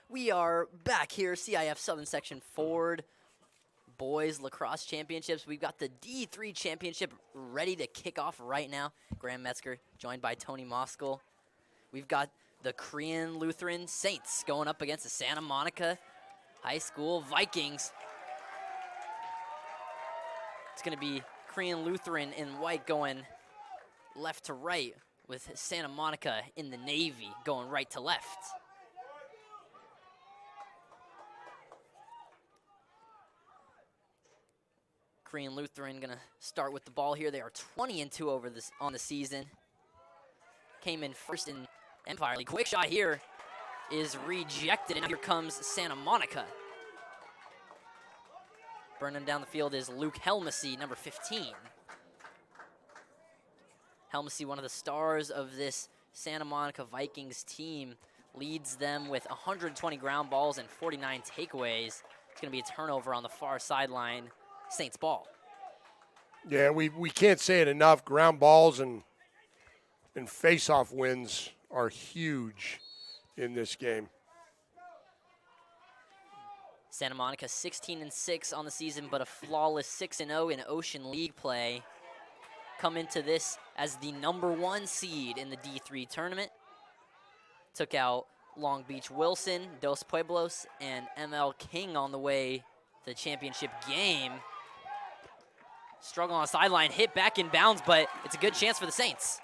We are back here, CIF Southern Section Ford Boys Lacrosse Championships. We've got the D3 Championship ready to kick off right now. Graham Metzger joined by Tony Moskal. We've got the Crean Lutheran Saints going up against the Santa Monica High School Vikings. It's going to be Crean Lutheran in white going left to right with Santa Monica in the navy going right to left. Crean Lutheran gonna start with the ball here. They are 20-2 over this on the season. Came in first in Empire League. Quick shot here is rejected, and here comes Santa Monica. Burning down the field is Luke Helmesy, number 15. Helmesy, one of the stars of this Santa Monica Vikings team, leads them with 120 ground balls and 49 takeaways. It's gonna be a turnover on the far sideline. Saints ball. Yeah, we can't say it enough. Ground balls and face-off wins are huge in this game. Santa Monica 16-6 on the season, but a flawless 6-0 in Ocean League play. Come into this as the #1 seed in the D3 tournament. Took out Long Beach Wilson, Dos Pueblos, and ML King on the way to the championship game. Struggle on the sideline, hit back in bounds, but it's a good chance for the Saints.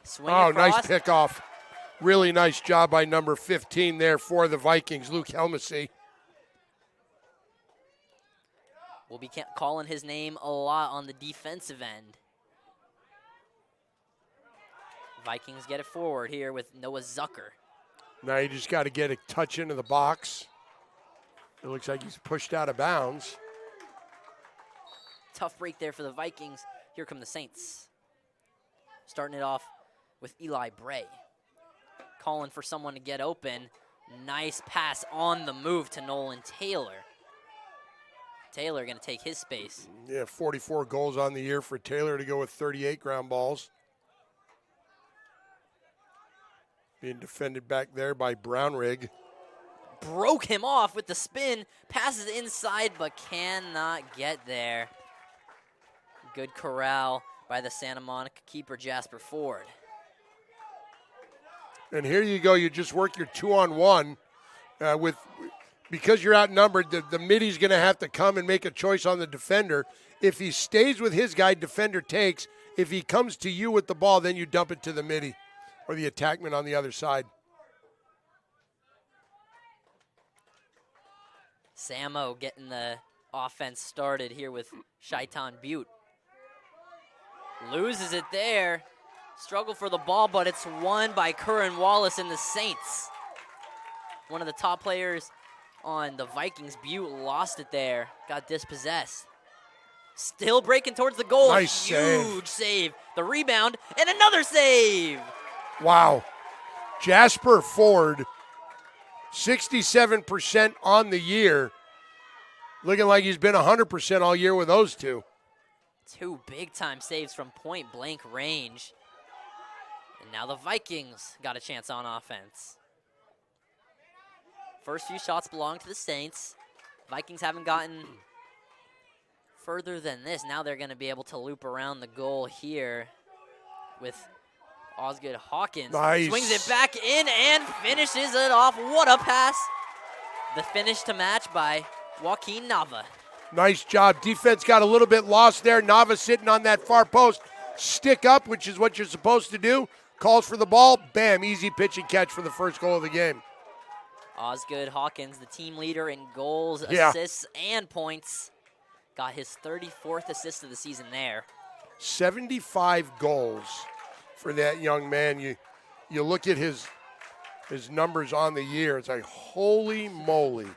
Swing across. Nice pickoff. Really nice job by number 15 there for the Vikings, Luke Helmesy. We'll be calling his name a lot on the defensive end. Vikings get it forward here with Noah Zucker. Now you just got to get a touch into the box. It looks like he's pushed out of bounds. Tough break there for the Vikings. Here come the Saints. Starting it off with Eli Bray. Calling for someone to get open. Nice pass on the move to Nolan Taylor. Taylor going to take his space. Yeah, 44 goals on the year for Taylor to go with 38 ground balls. Being defended back there by Brownrigg. Broke him off with the spin. Passes inside, but cannot get there. Good corral by the Santa Monica keeper, Jasper Ford. And here you go. You just work your 2-on-1 because you're outnumbered. The middy's going to have to come and make a choice on the defender. If he stays with his guy, defender takes. If he comes to you with the ball, then you dump it to the middy or the attackman on the other side. Samo getting the offense started here with Shaitan Butte. Loses it there. Struggle for the ball, but it's won by Curran Wallace and the Saints. One of the top players on the Vikings. Butte lost it there. Got dispossessed. Still breaking towards the goal. Nice Huge save. The rebound and another save. Wow. Jasper Ford, 67% on the year. Looking like he's been 100% all year with those two. Two big-time saves from point-blank range. And now the Vikings got a chance on offense. First few shots belong to the Saints. Vikings haven't gotten further than this. Now they're going to be able to loop around the goal here with Osgood Hawkins. Nice. Swings it back in and finishes it off. What a pass. The finish to match by Joaquin Nava. Nice job. Defense got a little bit lost there. Nava sitting on that far post. Stick up, which is what you're supposed to do. Calls for the ball. Bam, easy pitch and catch for the first goal of the game. Osgood Hawkins, the team leader in goals, assists, and points. Got his 34th assist of the season there. 75 goals for that young man. You look at his numbers on the year. It's like, holy moly.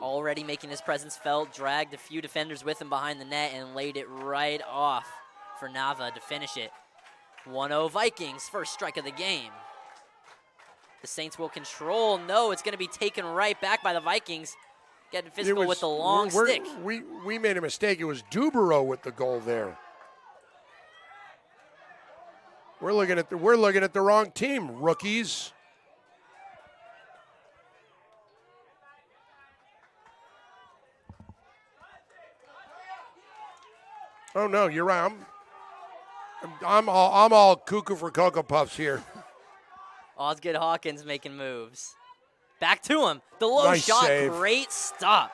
Already making his presence felt, dragged a few defenders with him behind the net and laid it right off for Nava to finish it. 1-0 Vikings, first strike of the game. The Saints will control. No, it's going to be taken right back by the Vikings. Getting physical with the long stick. We made a mistake. It was Dubero with the goal there. We're looking at the wrong team, rookies. Oh, no, you're right. I'm all cuckoo for Cocoa Puffs here. Osgood Hawkins making moves. Back to him. The low Nice shot. save. Great stop.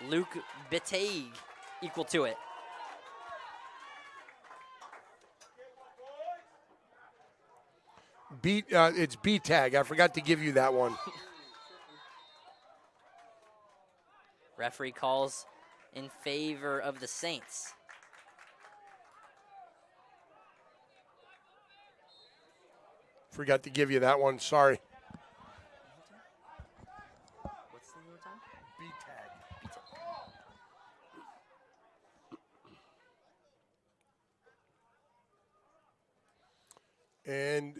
Luke Bittig equal to it. It's B-tag. I forgot to give you that one. Referee calls in favor of the Saints. Forgot to give you that one. Sorry. What's the name of time? B-tag. And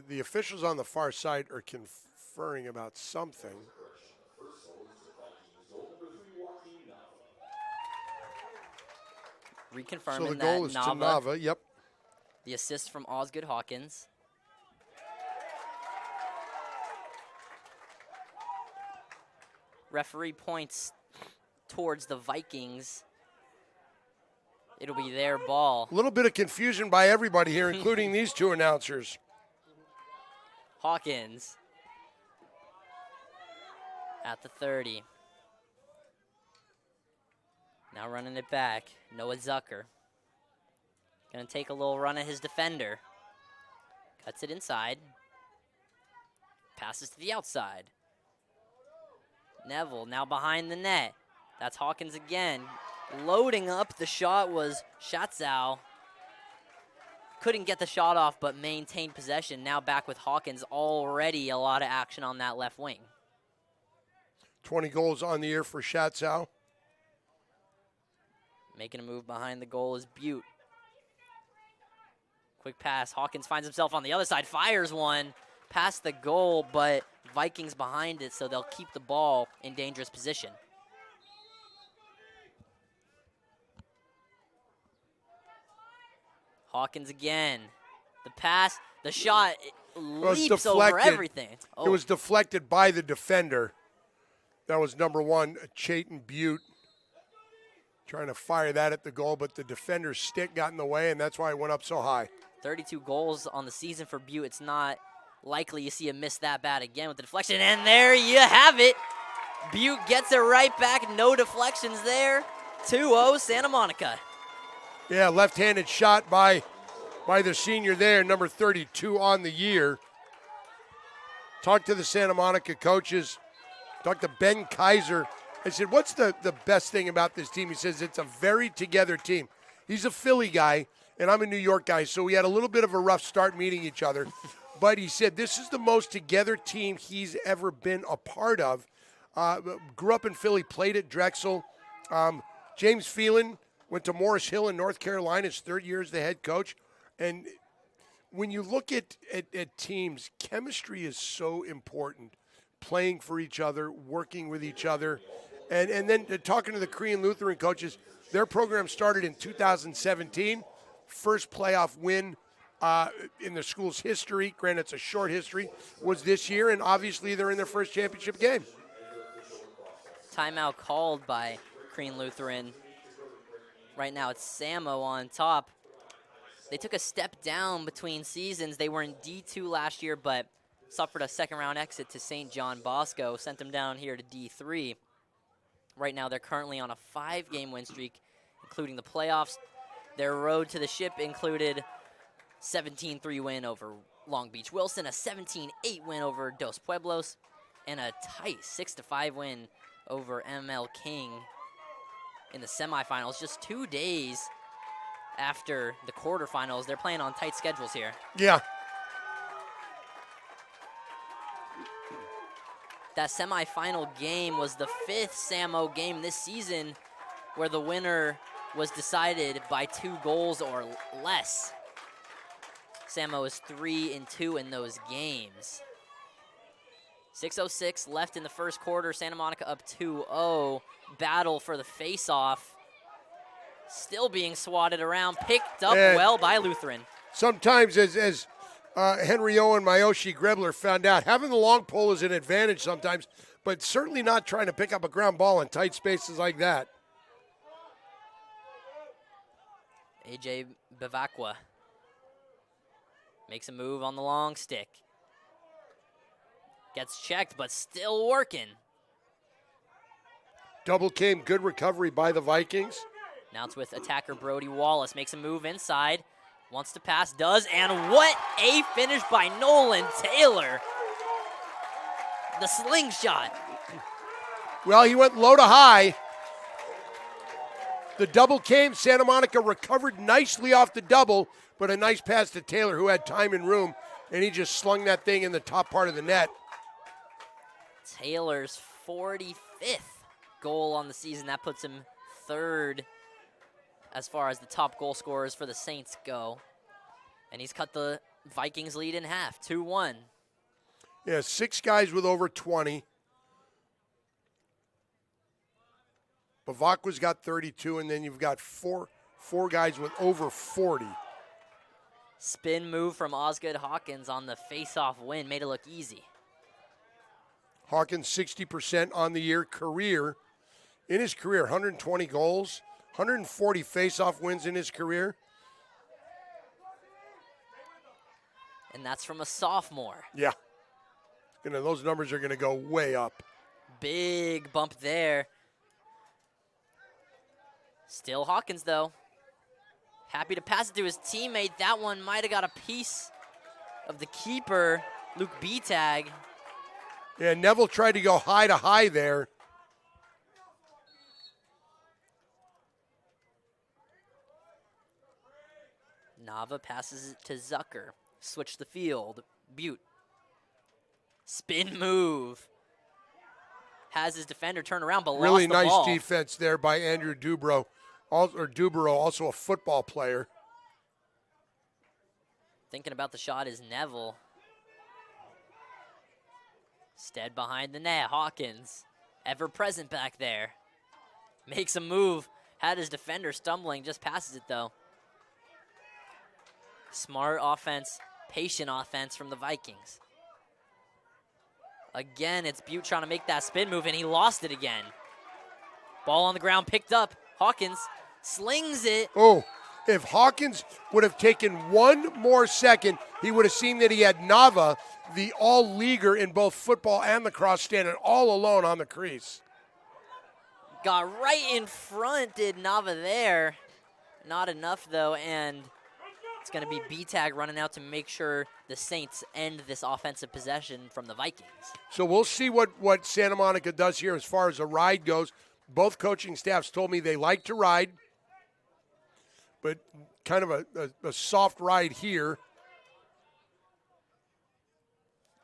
the officials on the far side are conferring about something. Reconfirming So the goal is to Nava. Yep. The assist from Osgood Hawkins. Referee points towards the Vikings. It'll be their ball. A little bit of confusion by everybody here, including these two announcers. Hawkins at the 30. Now running it back, Noah Zucker. Gonna take a little run at his defender. Cuts it inside. Passes to the outside. Neville now behind the net. That's Hawkins again. Loading up, the shot was Schatzow. Couldn't get the shot off, but maintained possession. Now back with Hawkins, already a lot of action on that left wing. 20 goals on the year for Schatzow. Making a move behind the goal is Butte. Quick pass. Hawkins finds himself on the other side. Fires one past the goal, but Vikings behind it, so they'll keep the ball in dangerous position. Hawkins again. The pass, the shot leaps over everything. Oh. It was deflected by the defender. That was number 1, Chayton Butte. Trying to fire that at the goal, but the defender's stick got in the way, and that's why it went up so high. 32 goals on the season for Butte. It's not likely you see him miss that bad again with the deflection, and there you have it. Butte gets it right back. No deflections there. 2-0 Santa Monica. Yeah, left-handed shot by the senior there, number 32 on the year. Talked to the Santa Monica coaches. Talked to Ben Kaiser. I said, what's the best thing about this team? He says, it's a very together team. He's a Philly guy, and I'm a New York guy, so we had a little bit of a rough start meeting each other. But he said, this is the most together team he's ever been a part of. Grew up in Philly, played at Drexel. James Phelan went to Morris Hill in North Carolina, his 3rd year as the head coach. And when you look at teams, chemistry is so important. Playing for each other, working with each other. And then talking to the Crean Lutheran coaches, their program started in 2017. First playoff win in the school's history, granted it's a short history, was this year, and obviously they're in their first championship game. Timeout called by Crean Lutheran. Right now it's Samo on top. They took a step down between seasons. They were in D2 last year, but suffered a second-round exit to St. John Bosco, sent them down here to D3. Right now they're currently on a 5-game win streak, including the playoffs. Their road to the ship included 17-3 win over Long Beach Wilson, a 17-8 win over Dos Pueblos, and a tight 6-5 win over ML King in the semifinals. Just 2 days after the quarterfinals. They're playing on tight schedules here. Yeah. That semifinal game was the 5th Samo game this season where the winner was decided by 2 goals or less. Samo is 3-2 in those games. 6:06 left in the first quarter. Santa Monica up 2-0. Battle for the face-off. Still being swatted around. Picked up well by Lutheran. Sometimes as Henry Owen, Mayoshi Grebler found out having the long pole is an advantage sometimes, but certainly not trying to pick up a ground ball in tight spaces like that. AJ Bavacqua makes a move on the long stick. Gets checked, but still working. Double came, good recovery by the Vikings. Now it's with attacker Brody Wallace. Makes a move inside. Wants to pass, does, and what a finish by Nolan Taylor. The slingshot. Well, he went low to high. The double came. Santa Monica recovered nicely off the double, but a nice pass to Taylor, who had time and room, and he just slung that thing in the top part of the net. Taylor's 45th goal on the season. That puts him third as far as the top goal scorers for the Saints go. And he's cut the Vikings lead in half, 2-1. Yeah, 6 guys with over 20. Bavacqua's got 32, and then you've got four guys with over 40. Spin move from Osgood Hawkins on the face-off win. Made it look easy. Hawkins 60% on the year. In his career, 120 goals, 140 face-off wins in his career. And that's from a sophomore. Yeah. Those numbers are going to go way up. Big bump there. Still Hawkins, though. Happy to pass it to his teammate. That one might have got a piece of the keeper, Luke B-Tag. Yeah, Neville tried to go high to high there. Nava passes it to Zucker. Switch the field. Butte. Spin move. Has his defender turn around, but really lost the nice ball. defense there by Andrew Dubrow, also a football player. Thinking about the shot is Neville. Stead behind the net. Hawkins, ever present back there. Makes a move. Had his defender stumbling, just passes it though. Smart offense, patient offense from the Vikings. Again, it's Butte trying to make that spin move, and he lost it again. Ball on the ground, picked up. Hawkins slings it. Oh, if Hawkins would have taken one more second, he would have seen that he had Nava, the all-leaguer in both football and lacrosse, standing all alone on the crease. Got right in front, did Nava there. Not enough, though, and it's going to be B-Tag running out to make sure the Saints end this offensive possession from the Vikings. So we'll see what Santa Monica does here as far as a ride goes. Both coaching staffs told me they like to ride, but kind of a soft ride here.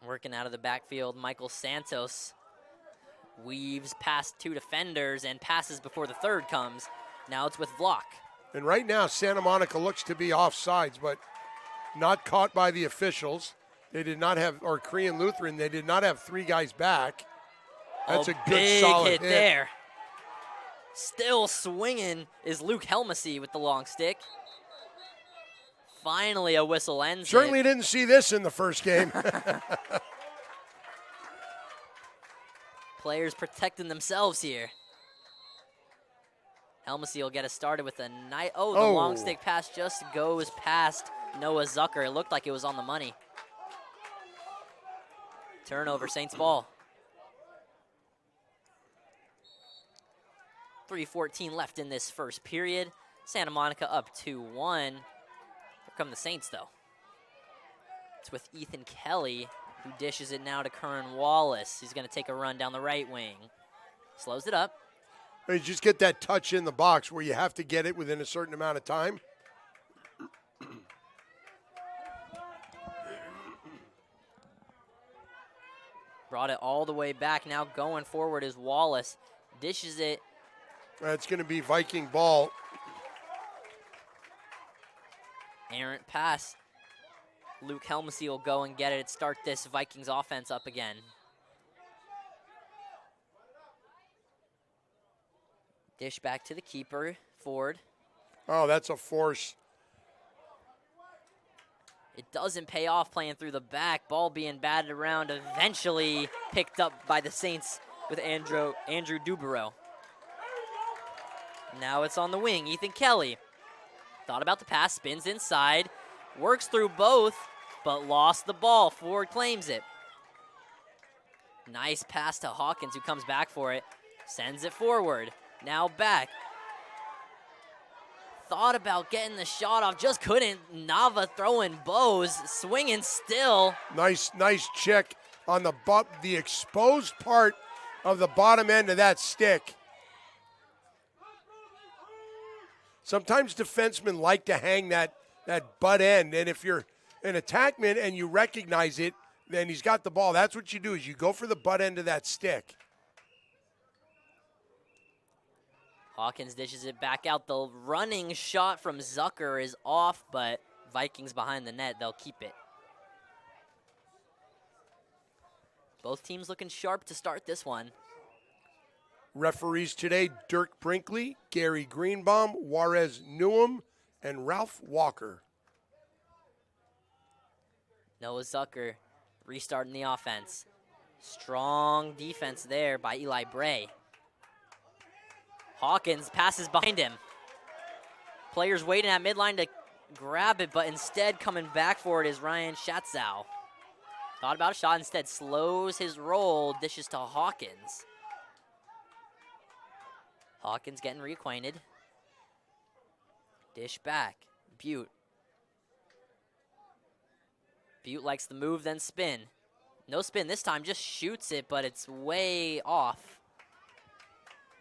Working out of the backfield, Michael Santos weaves past 2 defenders and passes before the third comes. Now it's with Vlock. And right now, Santa Monica looks to be offsides, but not caught by the officials. They did not have, or Crean Lutheran, they did not have 3 guys back. That's a good, big solid hit there. Still swinging is Luke Helmesy with the long stick. Finally, a whistle ends Certainly it. didn't see this in the first game. Players protecting themselves here. Helmesy will get us started with a night. Oh, the long stick pass just goes past Noah Zucker. It looked like it was on the money. Turnover, Saints ball. 3:14 left in this first period. Santa Monica up 2-1. Here come the Saints, though. It's with Ethan Kelly, who dishes it now to Curran Wallace. He's going to take a run down the right wing. Slows it up. You just get that touch in the box where you have to get it within a certain amount of time. Brought it all the way back. Now going forward is Wallace. Dishes it. That's going to be Viking ball. Errant pass. Luke Helmesy will go and get it. Start this Vikings offense up again. Dish back to the keeper, Ford. Oh, that's a force. It doesn't pay off playing through the back. Ball being batted around, eventually picked up by the Saints with Andrew Dubereau. Now it's on the wing. Ethan Kelly thought about the pass, spins inside, works through both, but lost the ball. Ford claims it. Nice pass to Hawkins, who comes back for it. Sends it forward. Now back. Thought about getting the shot off, just couldn't. Nava throwing bows, swinging still. Nice check on the exposed part of the bottom end of that stick. Sometimes defensemen like to hang that butt end, and if you're an attackman and you recognize it, then he's got the ball. That's what you do, is you go for the butt end of that stick. Hawkins dishes it back out. The running shot from Zucker is off, but Vikings behind the net, they'll keep it. Both teams looking sharp to start this one. Referees today, Dirk Brinkley, Gary Greenbaum, Juarez Newham, and Ralph Walker. Noah Zucker restarting the offense. Strong defense there by Eli Bray. Hawkins passes behind him. Players waiting at midline to grab it, but instead coming back for it is Ryan Schatzow. Thought about a shot, instead slows his roll, dishes to Hawkins. Hawkins getting reacquainted. Dish back. Butte. Butte likes the move, then spin. No spin this time, just shoots it, but it's way off.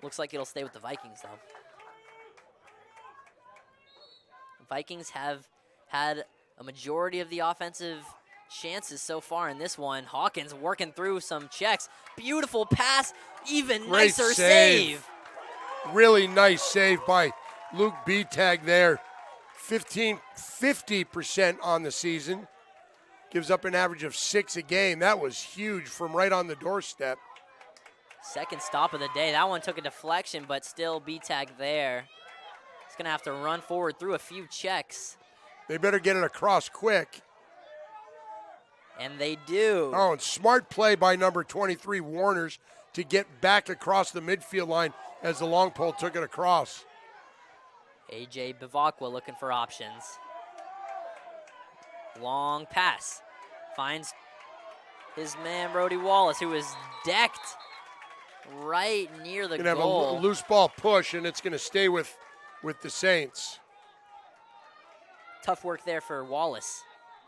Looks like it'll stay with the Vikings, though. Vikings have had a majority of the offensive chances so far in this one. Hawkins working through some checks. Beautiful pass, even Great nicer save. Really nice save by Luke Betag there. 50% on the season. Gives up an average of 6 a game. That was huge from right on the doorstep. Second stop of the day. That one took a deflection, but still B-tag there. He's going to have to run forward through a few checks. They better get it across quick. And they do. Oh, and smart play by number 23, Warners, to get back across the midfield line as the long pole took it across. A.J. Bivacqua looking for options. Long pass. Finds his man, Brody Wallace, who is decked right near the goal. goal. Have a loose ball push, and it's going to stay with the Saints. Tough work there for Wallace,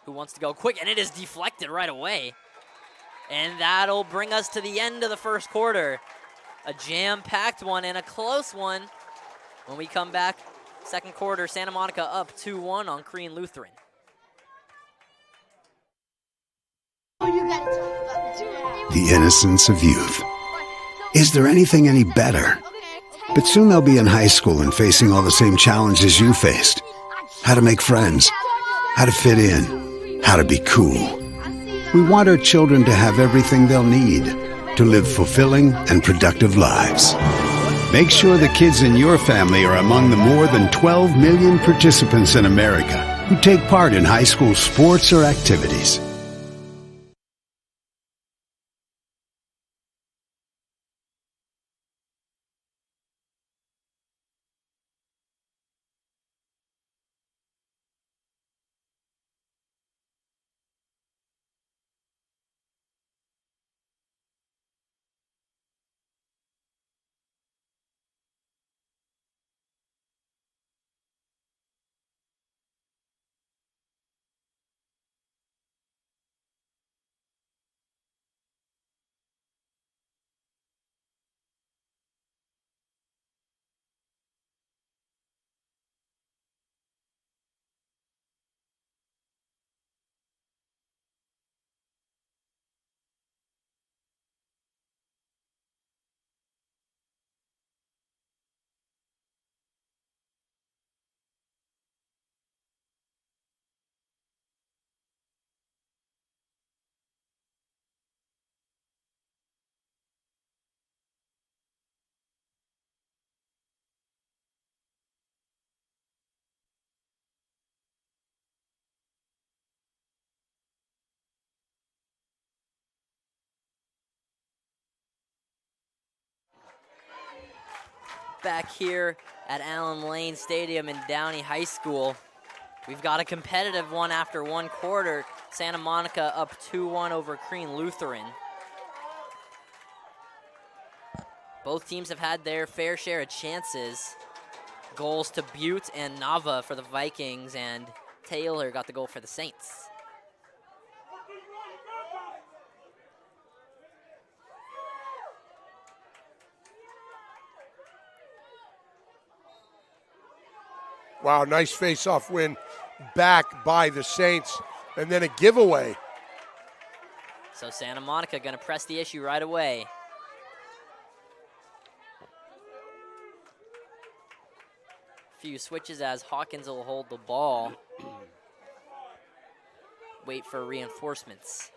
who wants to go quick, and it is deflected right away. And that'll bring us to the end of the first quarter. A jam-packed one and a close one. When we come back, second quarter, Santa Monica up 2-1 on Crean Lutheran. The innocence of youth. Is there anything any better? But soon they'll be in high school and facing all the same challenges you faced. How to make friends, how to fit in, how to be cool. We want our children to have everything they'll need to live fulfilling and productive lives. Make sure the kids in your family are among the more than 12 million participants in America who take part in high school sports or activities. back here at Allen Lane Stadium in Downey High School. We've got a competitive one after one quarter. Santa Monica up 2-1 over Crean Lutheran. Both teams have had their fair share of chances. Goals to Butte and Nava for the Vikings, and Taylor got the goal for the Saints. Wow, nice face-off win back by the Saints, and then a giveaway. So Santa Monica going to press the issue right away. Few switches as Hawkins will hold the ball. Wait for reinforcements.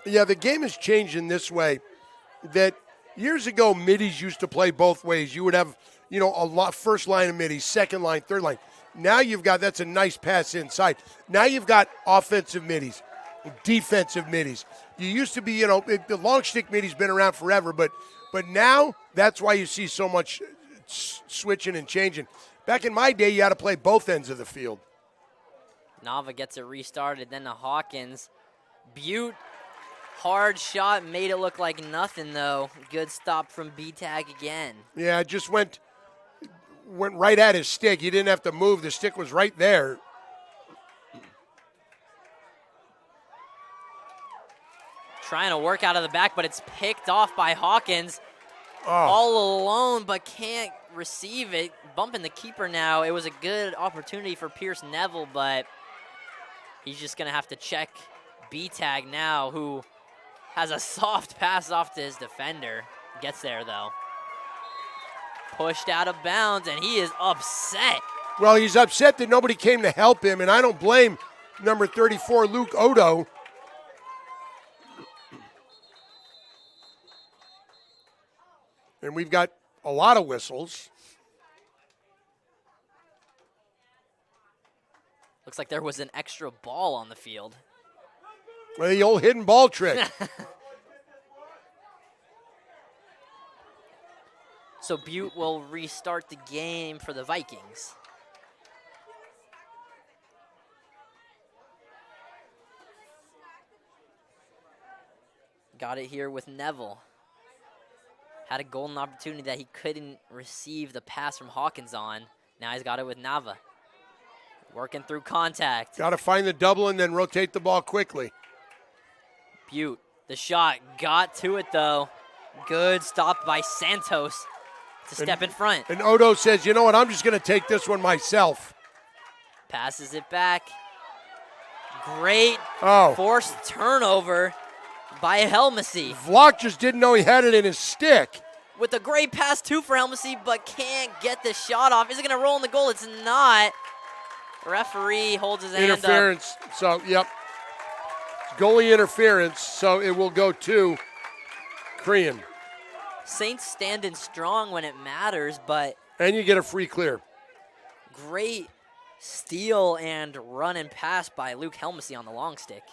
Yeah, the game has changed in this way that years ago, middies used to play both ways. You would have, a lot first line of middies, second line, third line. Now you've got, that's a nice pass inside. Now you've got offensive middies, defensive middies. You used to be, the long stick middies been around forever, but now that's why you see so much switching and changing. Back in my day, you had to play both ends of the field. Nava gets it restarted, then to Hawkins. Butte, hard shot, made it look like nothing though. Good stop from B-Tag again. Yeah, it just went right at his stick. He didn't have to move. The stick was right there. Trying to work out of the back, but it's picked off by Hawkins. Oh. All alone, but can't receive it. Bumping the keeper now. It was a good opportunity for Pierce Neville, but he's just going to have to check B-Tag now, who has a soft pass off to his defender. Gets there, though. Pushed out of bounds, and he is upset. Well, he's upset that nobody came to help him, and I don't blame number 34, Luke Odo. And we've got a lot of whistles. Looks like there was an extra ball on the field. Well, the old hidden ball trick. So Butte will restart the game for the Vikings. Got it here with Neville. Had a golden opportunity that he couldn't receive the pass from Hawkins on. Now he's got it with Nava. Working through contact. Got to find the double and then rotate the ball quickly. Butte, the shot, got to it though. Good stop by Santos to step in front. And Odo says, you know what, I'm just going to take this one myself. Passes it back. Great forced turnover by Helmsy. Vlock just didn't know he had it in his stick. With a great pass too for Helmsy, but can't get the shot off. Is it going to roll in the goal? It's not. Referee holds his hand up. Interference. So, yep. Goalie interference, so it will go to Crean. Saints standing strong when it matters, but... And you get a free clear. Great steal and run and pass by Luke Helmsy on the long stick.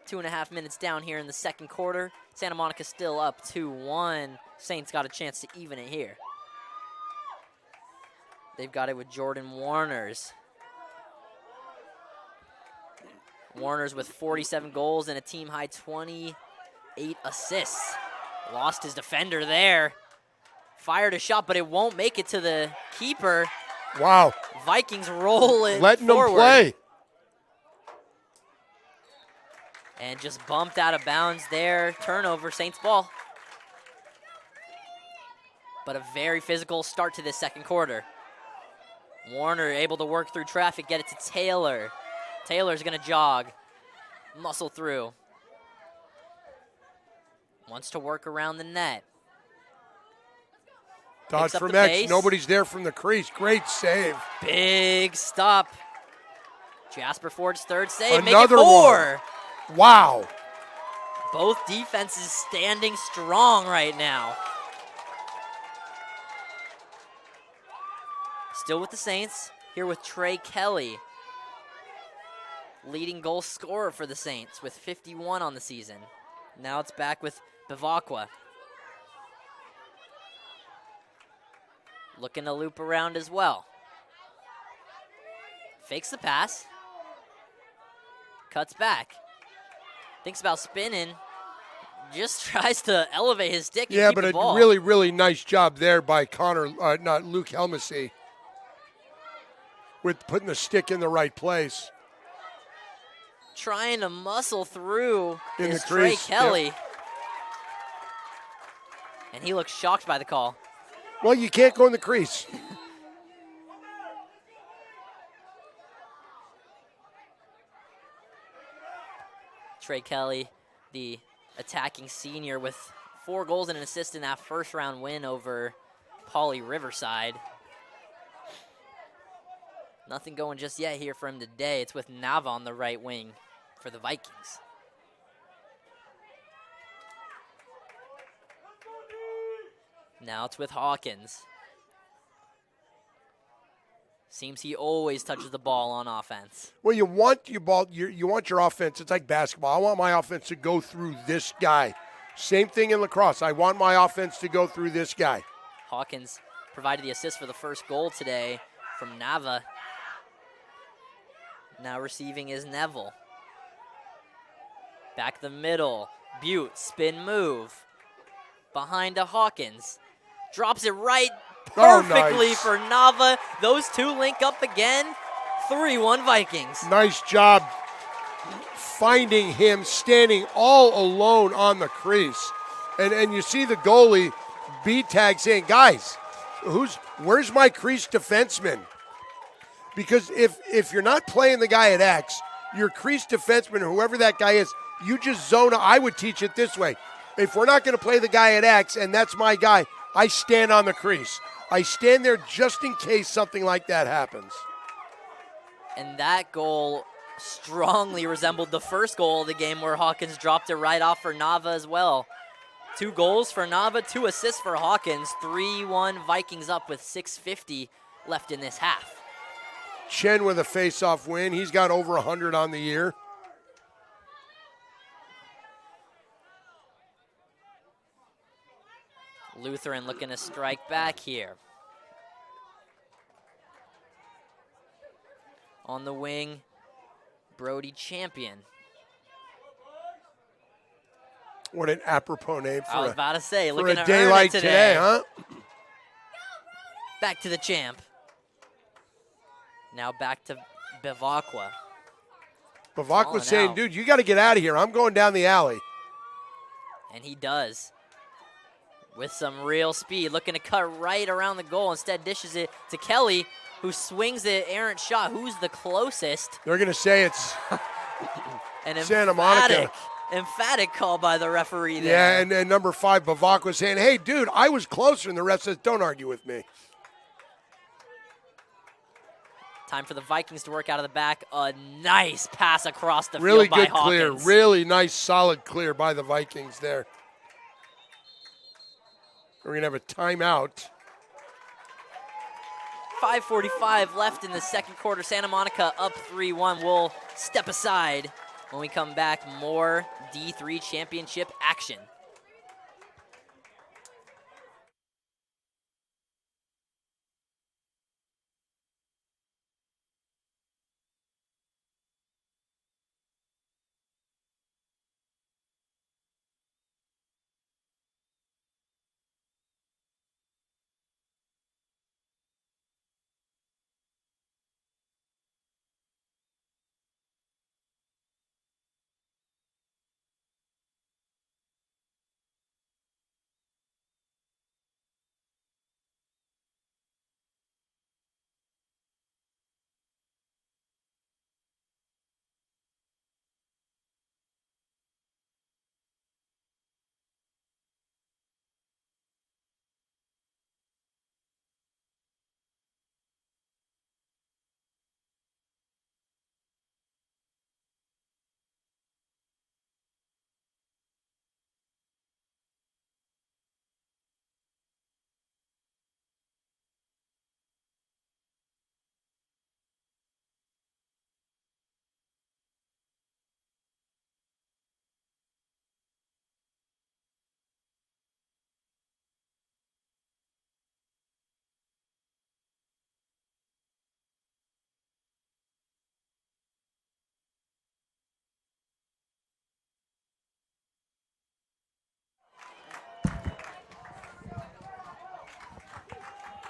Two and a half minutes down here in the second quarter. Santa Monica still up 2-1. Saints got a chance to even it here. They've got it with Jordan Warners. Warners with 47 goals and a team-high 28 assists. Lost his defender there. Fired a shot, but it won't make it to the keeper. Wow. Vikings roll it Letting forward. them play. And just bumped out of bounds there. Turnover, Saints ball. But a very physical start to this second quarter. Warner able to work through traffic, get it to Taylor. Taylor's going to jog, muscle through. Wants to work around the net. Dodge from X, nobody's there from the crease. Great save. Big stop. Jasper Ford's third save, Another make it 4. One. Wow. Both defenses standing strong right now. Still with the Saints, here with Trey Kelly. leading goal scorer for the Saints with 51 on the season. Now it's back with Bevacqua. Looking to loop around as well. Fakes the pass. Cuts back. Thinks about spinning. Just tries to elevate his stick and keep the ball. Yeah, but a really, really nice job there by Luke Helmesy, with putting the stick in the right place. Trying to muscle through in is the Trey crease. Kelly. Yep. And he looks shocked by the call. Well, you can't go in the crease. Trey Kelly, the attacking senior, with 4 goals and an assist in that first-round win over Pauley Riverside. Nothing going just yet here for him today. It's with Nava on the right wing for the Vikings. Now it's with Hawkins. Seems he always touches the ball on offense. Well, you want your ball. You want your offense. It's like basketball. I want my offense to go through this guy. Same thing in lacrosse. I want my offense to go through this guy. Hawkins provided the assist for the first goal today from Nava. Now receiving is Neville. Back the middle. Butte, spin move. Behind to Hawkins. Drops it right perfectly nice. for Nava. Those two link up again. 3-1 Vikings. Nice job finding him standing all alone on the crease. And you see the goalie B-tag saying, guys, where's my crease defenseman? Because if you're not playing the guy at X, your crease defenseman, whoever that guy is, you just zone. I would teach it this way. If we're not going to play the guy at X, and that's my guy, I stand on the crease. I stand there just in case something like that happens. And that goal strongly resembled the first goal of the game where Hawkins dropped it right off for Nava as well. 2 goals for Nava, 2 assists for Hawkins. 3-1 Vikings up with 6:50 left in this half. Chen with a face-off win. He's got over 100 on the year. Lutheran looking to strike back here. On the wing, Brody Champion. What an apropos name I was about to say, for looking a to day earn like it today, huh? Back to the champ. Now back to Bevacqua. Bevacqua's saying, dude, you got to get out of here. I'm going down the alley. And he does. With some real speed, looking to cut right around the goal. Instead dishes it to Kelly, who swings the errant shot. Who's the closest? They're going to say it's an Santa Monica. Emphatic call by the referee there. Yeah, and number 5, Bevacqua saying, hey, dude, I was closer. And the ref says, don't argue with me. Time for the Vikings to work out of the back. A nice pass across the really field by good clear. Hawkins. Really nice, solid clear by the Vikings there. We're going to have a timeout. 5:45 left in the second quarter. Santa Monica up 3-1. We'll step aside when we come back. More D3 championship action.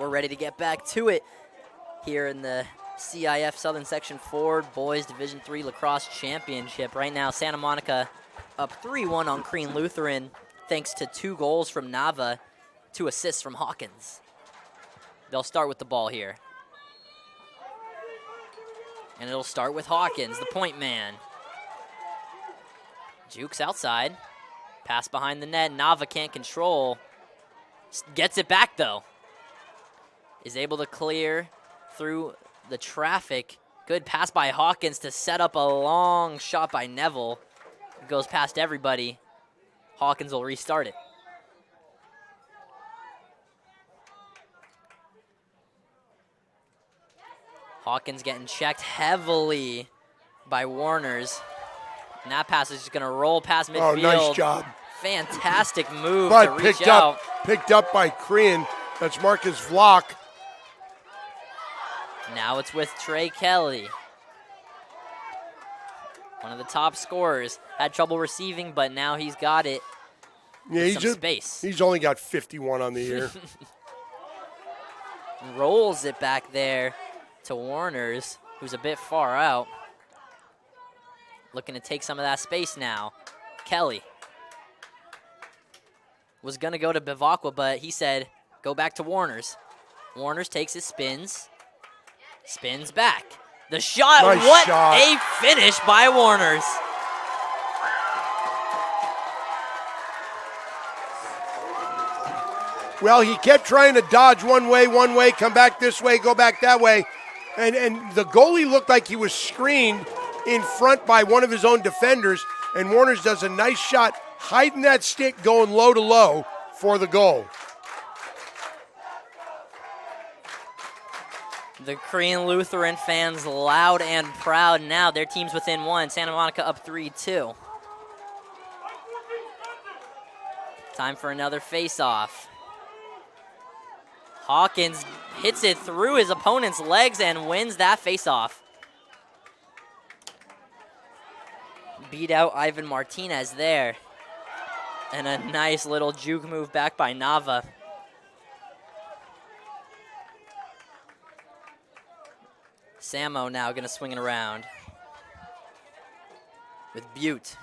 We're ready to get back to it here in the CIF Southern Section Ford Boys Division III Lacrosse Championship. Right now, Santa Monica up 3-1 on Crean Lutheran, thanks to 2 goals from Nava, 2 assists from Hawkins. They'll start with the ball here. And it'll start with Hawkins, the point man. Jukes outside. Pass behind the net. Nava can't control. Gets it back, though. Is able to clear through the traffic. Good pass by Hawkins to set up a long shot by Neville. It goes past everybody. Hawkins will restart it. Hawkins getting checked heavily by Warners. And that pass is just going to roll past midfield. Oh, nice job. Fantastic move but to reach out. Picked up by Crean. That's Marcus Vlock. Now it's with Trey Kelly. One of the top scorers. Had trouble receiving, but now he's got it. Yeah, some space. He's only got 51 on the year. Rolls it back there to Warners, who's a bit far out. Looking to take some of that space now. Kelly was going to go to Bivacqua, but he said, go back to Warners. Warners takes his spins. Spins back. The shot, nice what shot. A finish by Warners. Well, he kept trying to dodge one way, come back this way, go back that way. And the goalie looked like he was screened in front by one of his own defenders, and Warners does a nice shot, hiding that stick, going low to low for the goal. The Crean Lutheran fans loud and proud now. Their team's within 1. Santa Monica up 3-2. Time for another face-off. Hawkins hits it through his opponent's legs and wins that face-off. Beat out Ivan Martinez there. And a nice little juke move back by Nava. Samo now going to swing it around with Butte.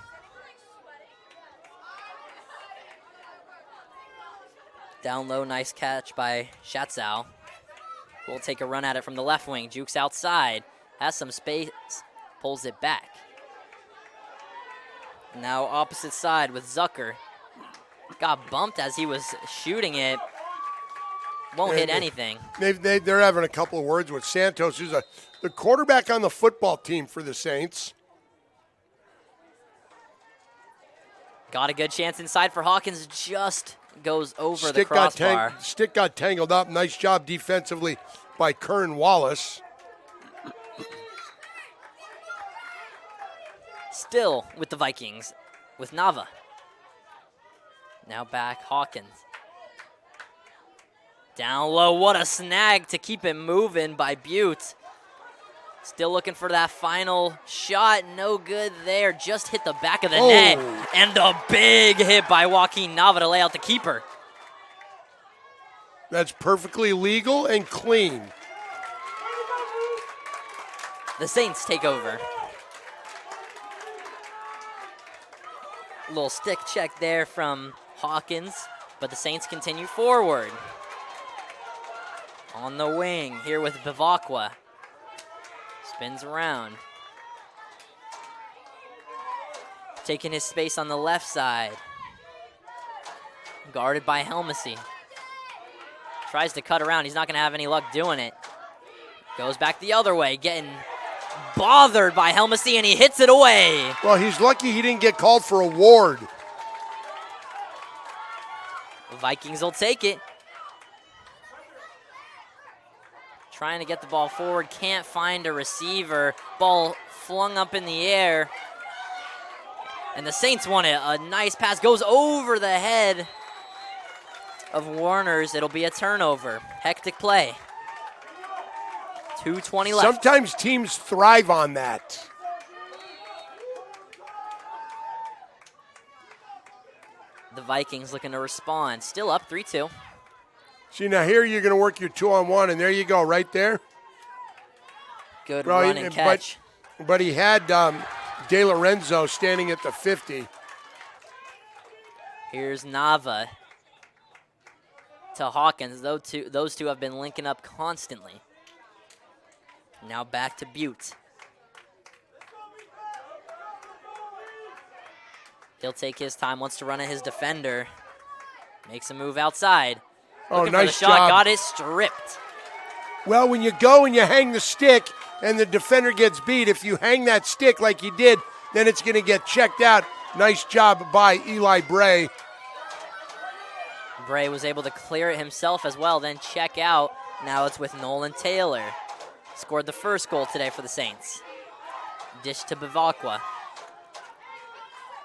Down low, nice catch by Schatzow. Will take a run at it from the left wing. Jukes outside, has some space, pulls it back. Now opposite side with Zucker. Got bumped as he was shooting it. Won't hit anything. They're having a couple of words with Santos, who's the quarterback on the football team for the Saints. Got a good chance inside for Hawkins. Just goes over the crossbar. Stick got tangled up. Nice job defensively by Kern Wallace. Still with the Vikings, with Nava. Now back Hawkins. Down low, what a snag to keep it moving by Butte. Still looking for that final shot, no good there. Just hit the back of the net. And a big hit by Joaquin Nava to lay out the keeper. That's perfectly legal and clean. The Saints take over. Little stick check there from Hawkins, but the Saints continue forward. On the wing here with Bivacqua. Spins around. Taking his space on the left side. Guarded by Helmsy. Tries to cut around. He's not going to have any luck doing it. Goes back the other way, getting bothered by Helmsy, and he hits it away. Well, he's lucky he didn't get called for a ward. The Vikings will take it. Trying to get the ball forward, can't find a receiver. Ball flung up in the air. And the Saints won it. A nice pass goes over the head of Warners. It'll be a turnover. Hectic play. 2:20 left. Sometimes teams thrive on that. The Vikings looking to respond. Still up 3-2. See, now here you're going to work your 2-on-1, and there you go, right there. Good run and catch. But he had De Lorenzo standing at the 50. Here's Nava to Hawkins. Those two have been linking up constantly. Now back to Butte. He'll take his time, wants to run at his defender. Makes a move outside. Looking nice for the shot, job. got it stripped. Well, when you go and you hang the stick and the defender gets beat, if you hang that stick like he did, then it's going to get checked out. Nice job by Eli Bray. Bray was able to clear it himself as well, then check out. Now it's with Nolan Taylor. Scored the first goal today for the Saints. Dish to Bivacqua.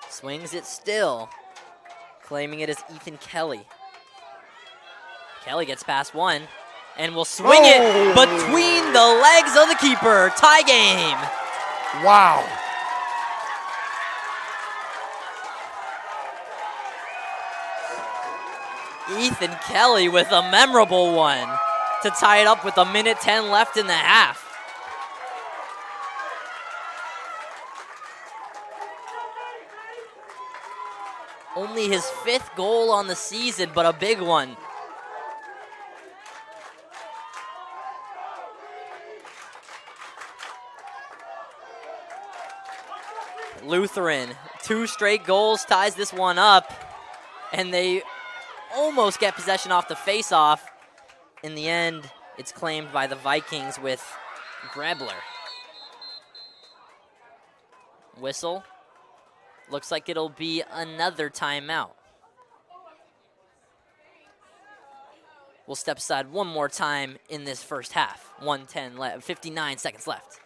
Swings it still. Claiming it is Ethan Kelly. Kelly gets past one and will swing it between the legs of the keeper. Tie game. Wow. Ethan Kelly with a memorable one to tie it up with 1:10 left in the half. Only his 5th goal on the season, but a big one. Lutheran, 2 straight goals, ties this one up, and they almost get possession off the face-off. In the end, it's claimed by the Vikings with Grebler. Whistle. Looks like it'll be another timeout. We'll step aside one more time in this first half. 1:10 left, 59 seconds left.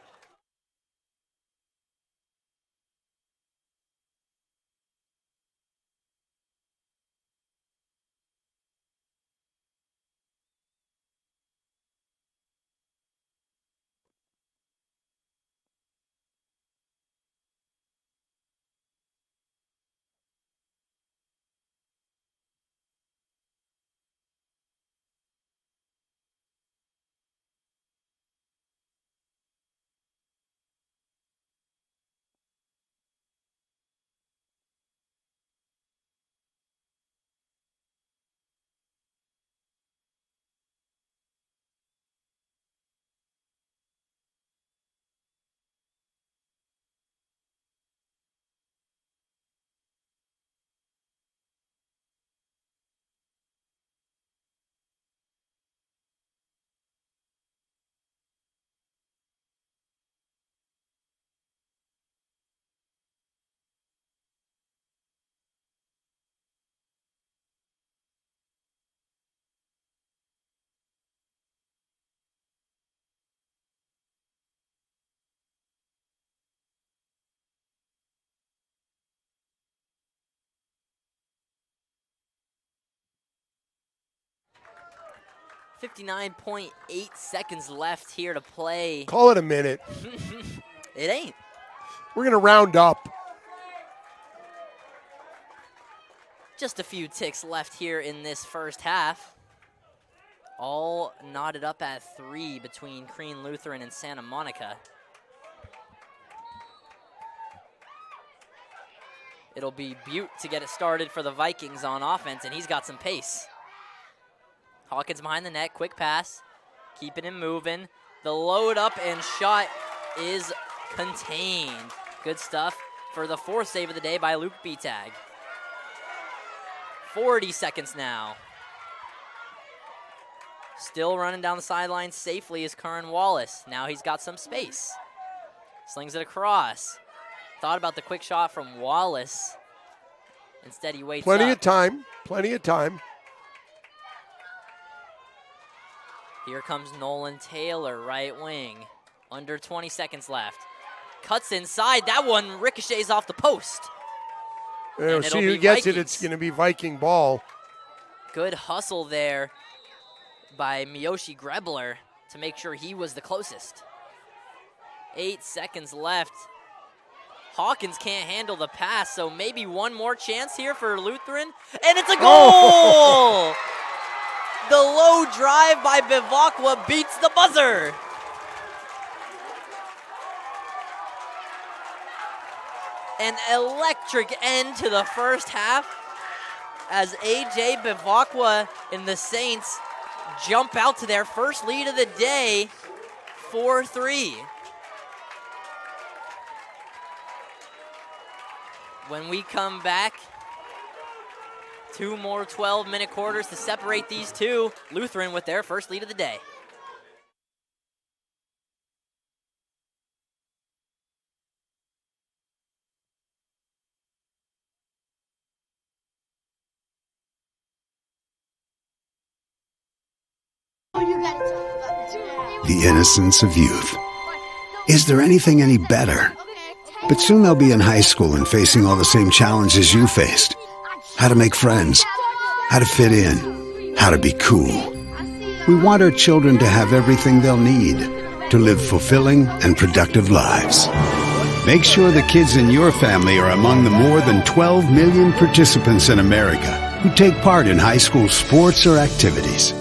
.8 seconds left here to play. Call it a minute. It ain't. We're going to round up. Just a few ticks left here in this first half. All knotted up at 3 between Crean Lutheran and Santa Monica. It'll be Butte to get it started for the Vikings on offense, and he's got some pace. Hawkins behind the net, quick pass, keeping him moving. The load up and shot is contained. Good stuff for the 4th save of the day by Luke Betag. 40 seconds now. Still running down the sideline safely is Curran Wallace. Now he's got some space. Slings it across. Thought about the quick shot from Wallace. Instead he waits Plenty up. of time, plenty of time. Here comes Nolan Taylor, right wing. Under 20 seconds left. Cuts inside. That one ricochets off the post. See who gets it. It's going to be Viking ball. Good hustle there by Miyoshi Grebler to make sure he was the closest. 8 seconds left. Hawkins can't handle the pass, so maybe one more chance here for Lutheran. And it's a goal! The low drive by Bivacqua beats the buzzer. An electric end to the first half as A.J. Bivacqua and the Saints jump out to their first lead of the day, 4-3. When we come back, 2 more 12-minute quarters to separate these two. Lutheran with their first lead of the day. The innocence of youth. Is there anything any better? But soon they'll be in high school and facing all the same challenges you faced. How to make friends, how to fit in, how to be cool. We want our children to have everything they'll need to live fulfilling and productive lives. Make sure the kids in your family are among the more than 12 million participants in America who take part in high school sports or activities.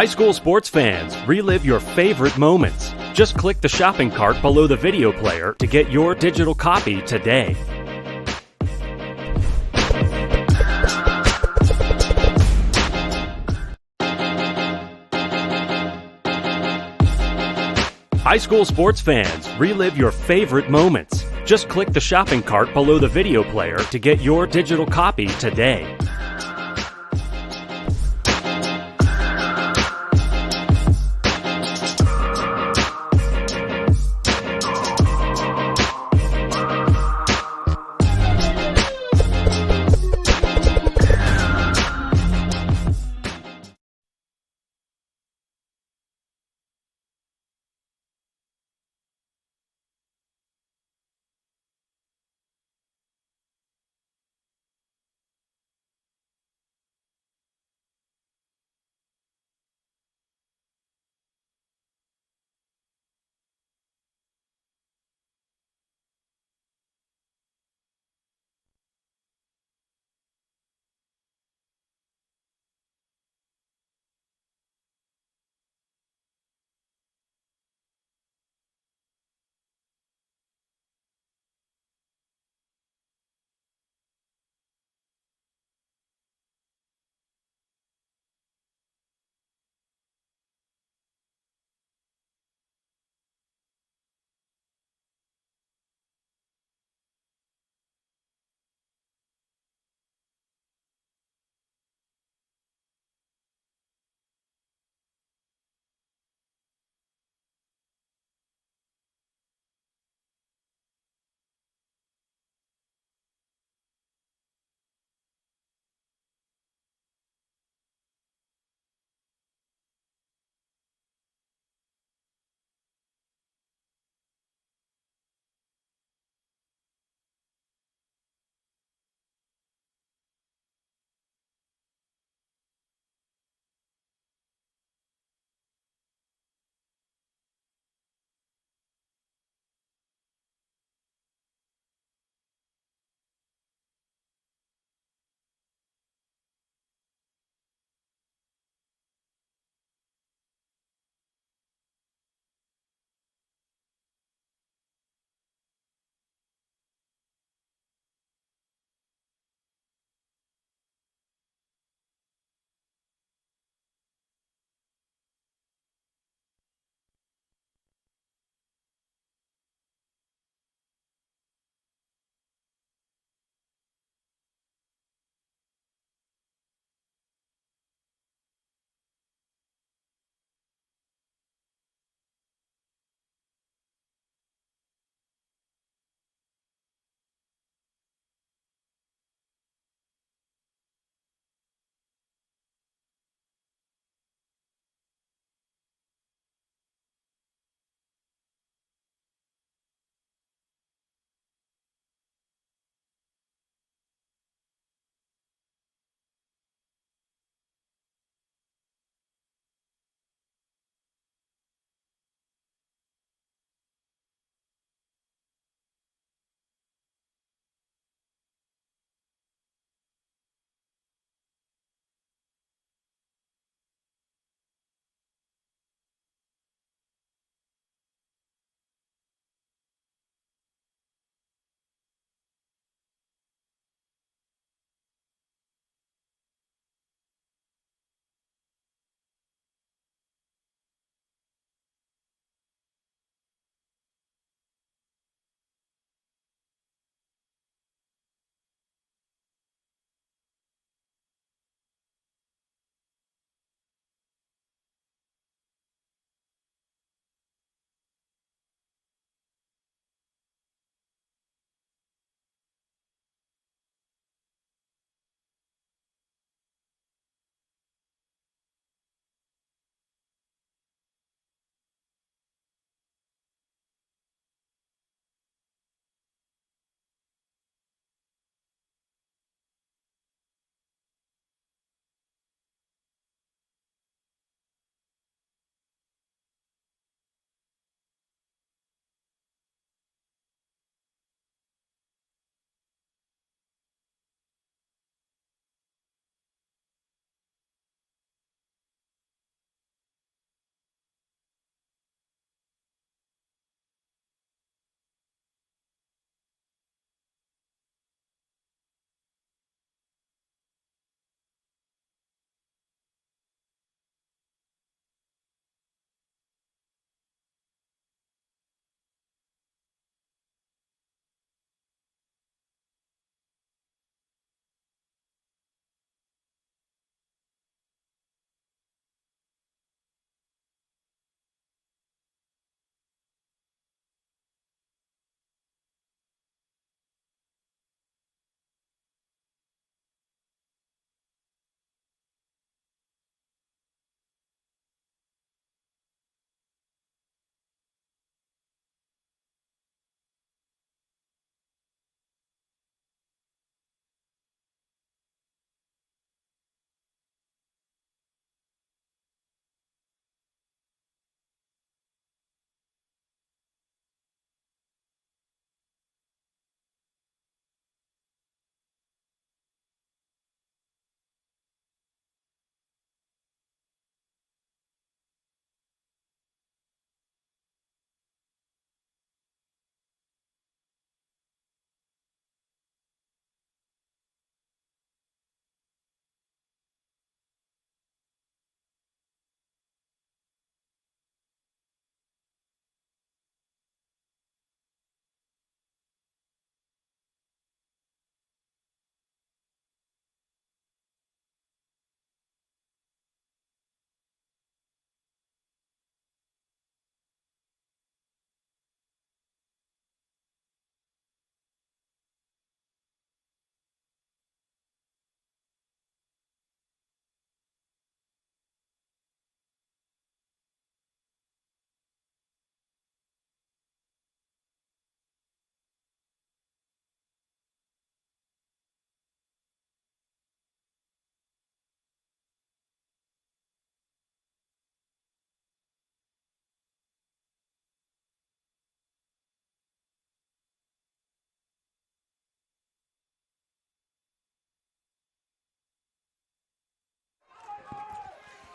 High school sports fans, relive your favorite moments. Just click the shopping cart below the video player to get your digital copy today. High school sports fans, relive your favorite moments. Just click the shopping cart below the video player to get your digital copy today.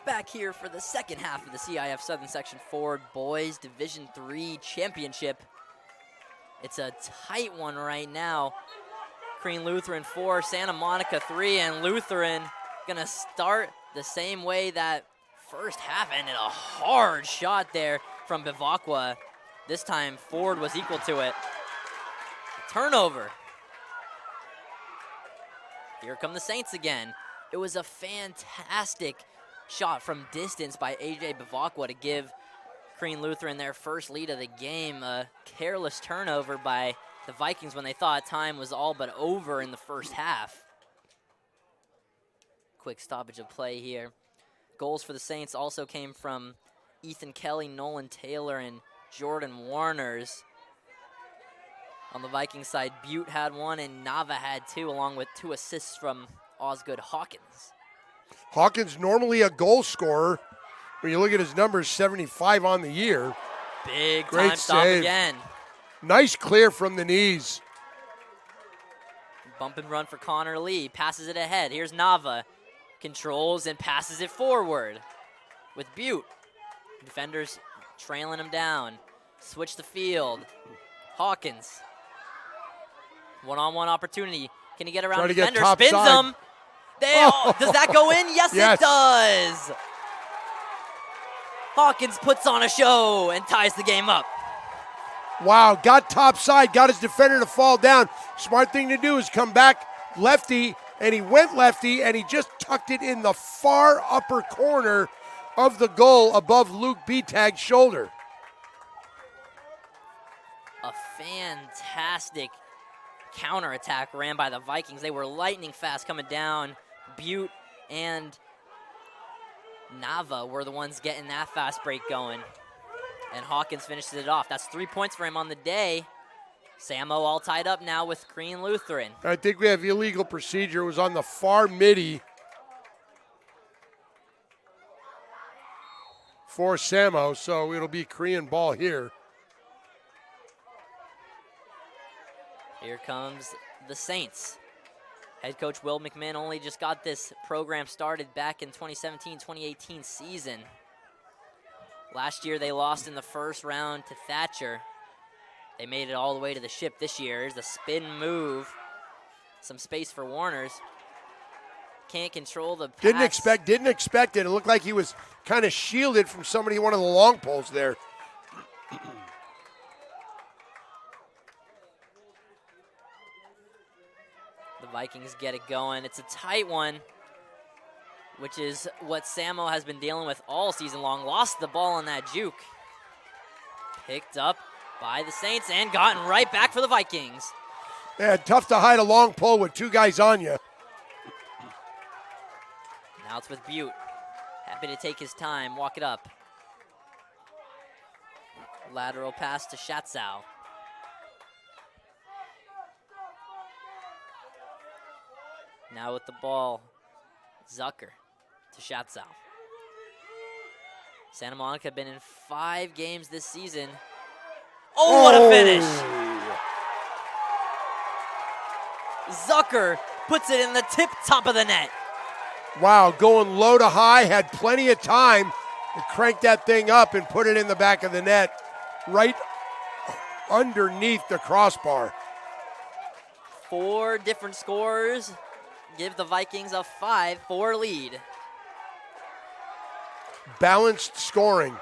back here for the second half of the CIF Southern Section Forward Boys Division III Championship. It's a tight one right now. Crean Lutheran 4, Santa Monica 3, and Lutheran gonna start the same way that first half ended. A hard shot there from Bivacqua. This time Ford was equal to it. Turnover. Here come the Saints again. It was a fantastic shot from distance by AJ Bivacqua to give Crean Lutheran their first lead of the game. A careless turnover by the Vikings when they thought time was all but over in the first half. Quick stoppage of play here. Goals for the Saints also came from Ethan Kelly, Nolan Taylor, and Jordan Warners. On the Vikings side, Butte had one and Nava had two, along with 2 assists from Osgood Hawkins. Hawkins normally a goal scorer. When you look at his numbers, 75 on the year. Big Great time stop save. again. Nice clear from the knees. Bump and run for Connor Lee. Passes it ahead. Here's Nava. Controls and passes it forward with Butte. Defenders trailing him down. Switch the field. Hawkins. One-on-one opportunity. Can he get around the defender? Spins side. him. Does that go in? Yes, yes, it does. Hawkins puts on a show and ties the game up. Wow, got top side, got his defender to fall down. Smart thing to do is come back lefty, and he went lefty, and he just tucked it in the far upper corner of the goal above Luke Bitag's shoulder. A fantastic counterattack ran by the Vikings. They were lightning fast coming down. Butte and Nava were the ones getting that fast break going. And Hawkins finishes it off. That's 3 points for him on the day. Samo all tied up now with Crean Lutheran. I think we have illegal procedure. It was on the far midi for Samo, so it'll be Korean ball here. Here comes the Saints. Head coach Will McMahon only just got this program started back in 2017-2018 season. Last year they lost in the first round to Thatcher. They made it all the way to the ship this year. Here's the spin move. Some space for Warners. Can't control the pass. Didn't expect it. It looked like he was kind of shielded from somebody, one of the long poles there. The Vikings get it going. It's a tight one, which is what Samo has been dealing with all season long. Lost the ball on that juke. Picked up by the Saints and gotten right back for the Vikings. Yeah, tough to hide a long pole with 2 guys on you. Now it's with Butte. Happy to take his time, walk it up. Lateral pass to Schatzow. Now with the ball, Zucker to Schatzow. Santa Monica been in 5 games this season. Oh, what a finish! Zucker puts it in the top of the net. Wow, going low to high, had plenty of time to crank that thing up and put it in the back of the net, right underneath the crossbar. 4 different scores give the Vikings a 5-4 lead. Balanced scoring.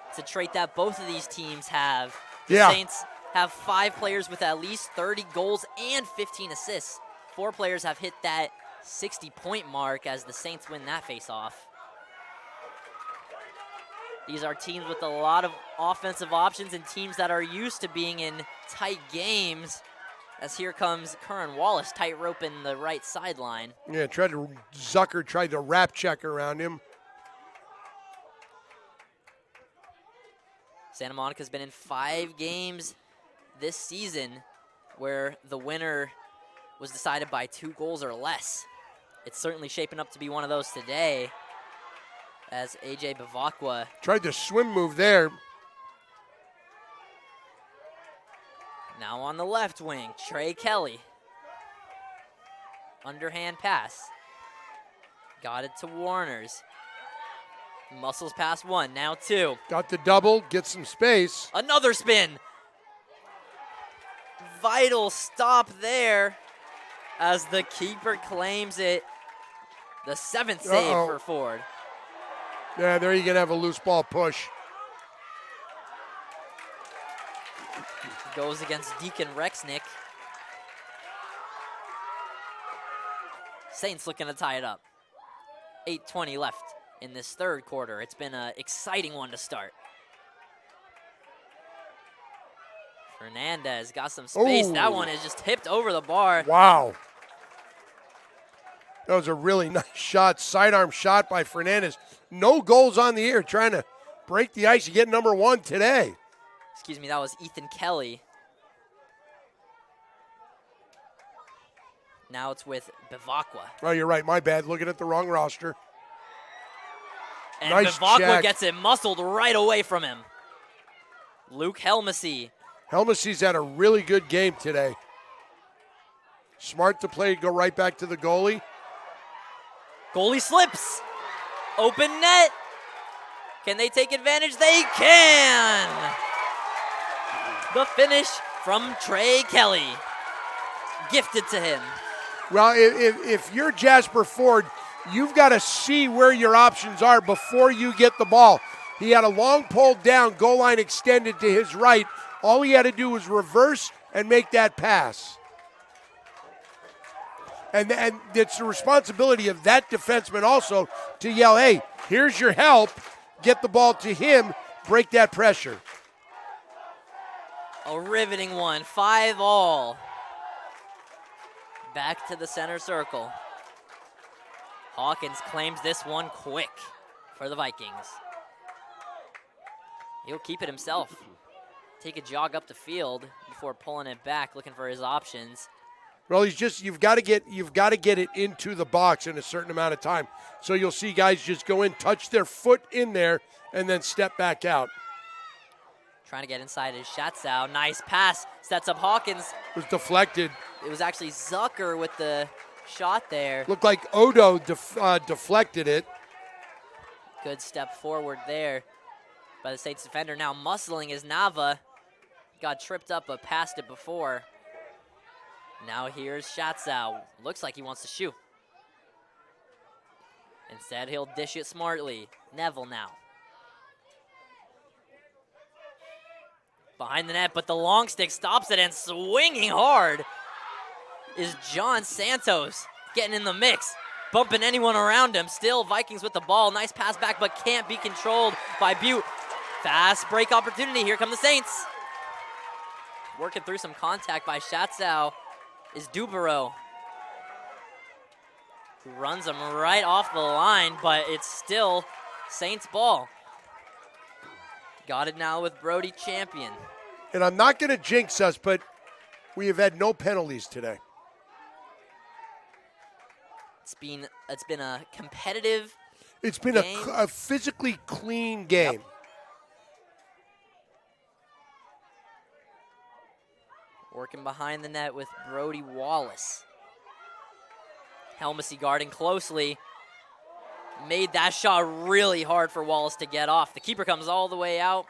It's a trait that both of these teams have. The Yeah. Saints have 5 players with at least 30 goals and 15 assists. 4 players have hit that 60-point mark as the Saints win that face-off. These are teams with a lot of offensive options and teams that are used to being in tight games. As here comes Curran Wallace, tightrope in the right sideline. Yeah, Zucker tried to wrap check around him. Santa Monica's been in 5 games this season where the winner was decided by 2 goals or less. It's certainly shaping up to be one of those today as AJ Bivacqua Tried the swim move there. now on the left wing. Trey Kelly. Underhand pass. Got it to Warners. Muscles past one, now two. Got the double, get some space. Another spin. Vital stop there as the keeper claims it. The 7th save for Ford. Yeah, there you can have a loose ball push. Goes against Deacon Rexnick. Saints looking to tie it up. 8:20 left in this third quarter. It's been an exciting one to start. Fernandez got some space. Ooh. That one is just tipped over the bar. Wow. That was a really nice shot, sidearm shot by Fernandez. No goals on the year, trying to break the ice to get number one today. Excuse me, that was Ethan Kelly. Now it's with Bivacqua. Oh, you're right. My bad. Looking at the wrong roster. And Nice Bivacqua check. gets it muscled right away from him. Luke Helmessy. Helmessy's had a really good game today. Smart to play, go right back to the goalie. Goalie slips. Open net. Can they take advantage? They can. The finish from Trey Kelly. Gifted to him. Well, if you're Jasper Ford, you've got to see where your options are before you get the ball. He had a long pole down, goal line extended to his right. All he had to do was reverse and make that pass. And it's the responsibility of that defenseman also to yell, hey, here's your help. Get the ball to him, break that pressure. A riveting one, 5-all. Back to the center circle. Hawkins claims this one quick for the Vikings. He'll keep it himself. Take a jog up the field before pulling it back, looking for his options. Well, you've got to get it into the box in a certain amount of time. So you'll see guys just go in, touch their foot in there, and then step back out. Trying to get inside his Schatzow. Nice pass. Sets up Hawkins. It was deflected. It was actually Zucker with the shot there. Looked like Odo deflected it. Good step forward there by the Saints defender. Now muscling is Nava. Got tripped up but passed it before. Now here's Schatzow. Looks like he wants to shoot. Instead, he'll dish it smartly. Neville now. Behind the net, but the long stick stops it, and swinging hard is John Santos, getting in the mix, bumping anyone around him. Still Vikings with the ball. Nice pass back, but can't be controlled by Butte. Fast break opportunity. Here come the Saints. Working through some contact by Schatzow is Dubereau, who runs him right off the line, but it's still Saints ball. Got it now with Brody Champion. And I'm not going to jinx us, but we have had no penalties today. It's been a competitive It's been game. a physically clean game. Yep. Working behind the net with Brody Wallace. Helmessy guarding closely. Made that shot really hard for Wallace to get off. The keeper comes all the way out.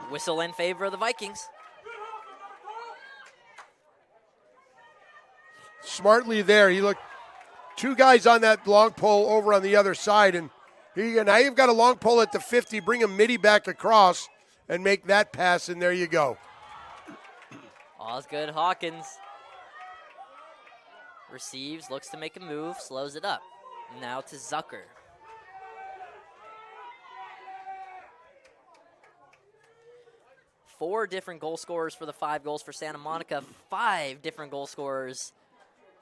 Whistle in favor of the Vikings. Smartly there. He looked two guys on that long pole over on the other side. And now you've got a long pole at the 50. Bring a midi back across and make that pass, and there you go. All's good, Hawkins. Receives, looks to make a move, slows it up. Now to Zucker. Four different goal scorers for the 5 goals for Santa Monica. 5 different goal scorers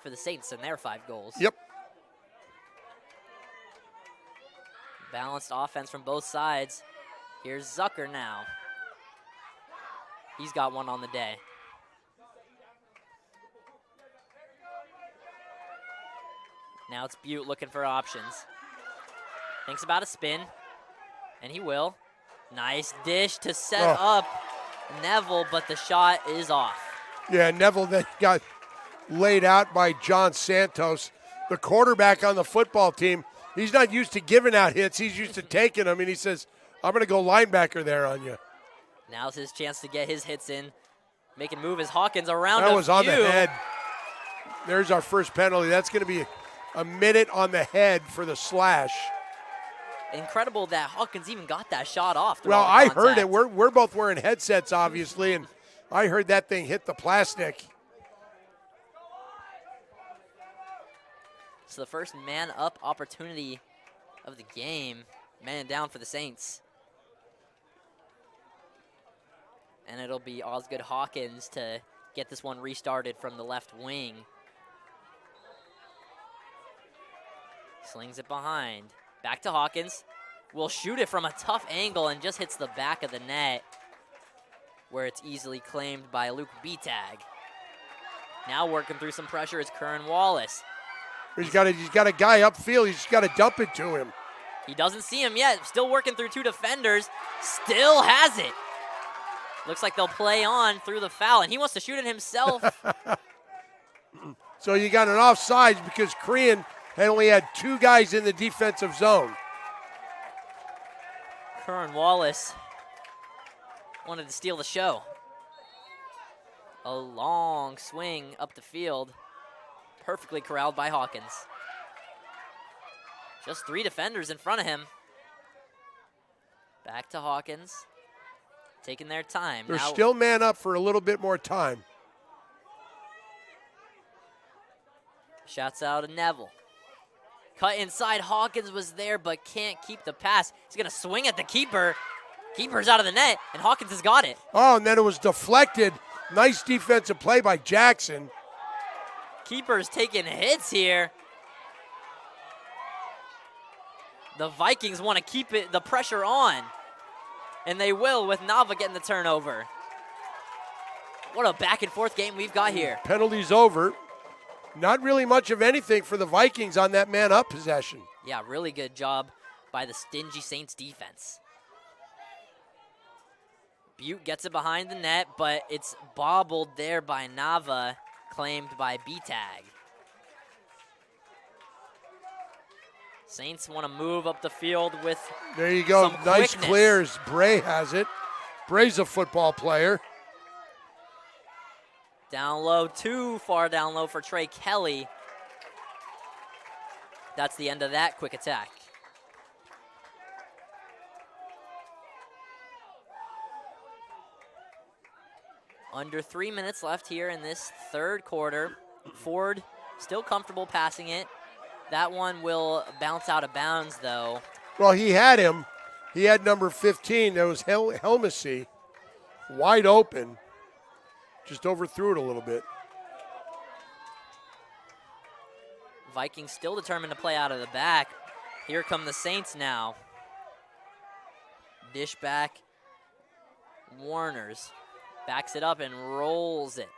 for the Saints and their 5 goals. Yep. Balanced offense from both sides. Here's Zucker now. He's got one on the day. Now it's Butte looking for options. Thinks about a spin, and he will. Nice dish to set up Neville, but the shot is off. Yeah, Neville then got laid out by John Santos. the quarterback on the football team, he's not used to giving out hits. He's used to taking them, and he says, I'm going to go linebacker there on you. Now's his chance to get his hits in. Making move as Hawkins around That a was on the few. head. There's our first penalty. That's going to be a minute on the head for the slash. Incredible that Hawkins even got that shot off. through Well, all the I heard contact. it. We're both wearing headsets, obviously, and I heard that thing hit the plastic. So the first man-up opportunity of the game. Man down for the Saints. And it'll be Osgood Hawkins to get this one restarted from the left wing. Slings it behind. Back to Hawkins. Will shoot it from a tough angle and just hits the back of the net, where it's easily claimed by Luke Betag. Now working through some pressure is Curran Wallace. He's got a guy upfield. He's just got to dump it to him. He doesn't see him yet. Still working through two defenders. Still has it. Looks like they'll play on through the foul, and he wants to shoot it himself. So you got an offsides because Crean had only had 2 guys in the defensive zone. Curran Wallace wanted to steal the show. A long swing up the field. Perfectly corralled by Hawkins. Just 3 defenders in front of him. Back to Hawkins. Taking their time. They're now, still man up for a little bit more time. Shouts out to Neville. Cut inside. Hawkins was there but can't keep the pass. He's going to swing at the keeper. Keeper's out of the net, and Hawkins has got it. Oh, and then it was deflected. Nice defensive play by Jackson. Keeper's taking hits here. The Vikings want to keep the pressure on, and they will with Nava getting the turnover. What a back and forth game we've got here. Penalty's over. Not really much of anything for the Vikings on that man-up possession. Yeah, really good job by the stingy Saints defense. Butte gets it behind the net, but it's bobbled there by Nava, claimed by B-Tag. Saints want to move up the field with There you go. some Nice quickness. clears. Bray has it. Bray's a football player. Down low, too far down low for Trey Kelly. That's the end of that quick attack. Under 3 minutes left here in this third quarter. Ford still comfortable passing it. That one will bounce out of bounds, though. Well, he had him. He had number 15. That was Helmsy. Wide open. Just overthrew it a little bit. Vikings still determined to play out of the back. Here come the Saints now. Dish back. Warner's backs it up and rolls it.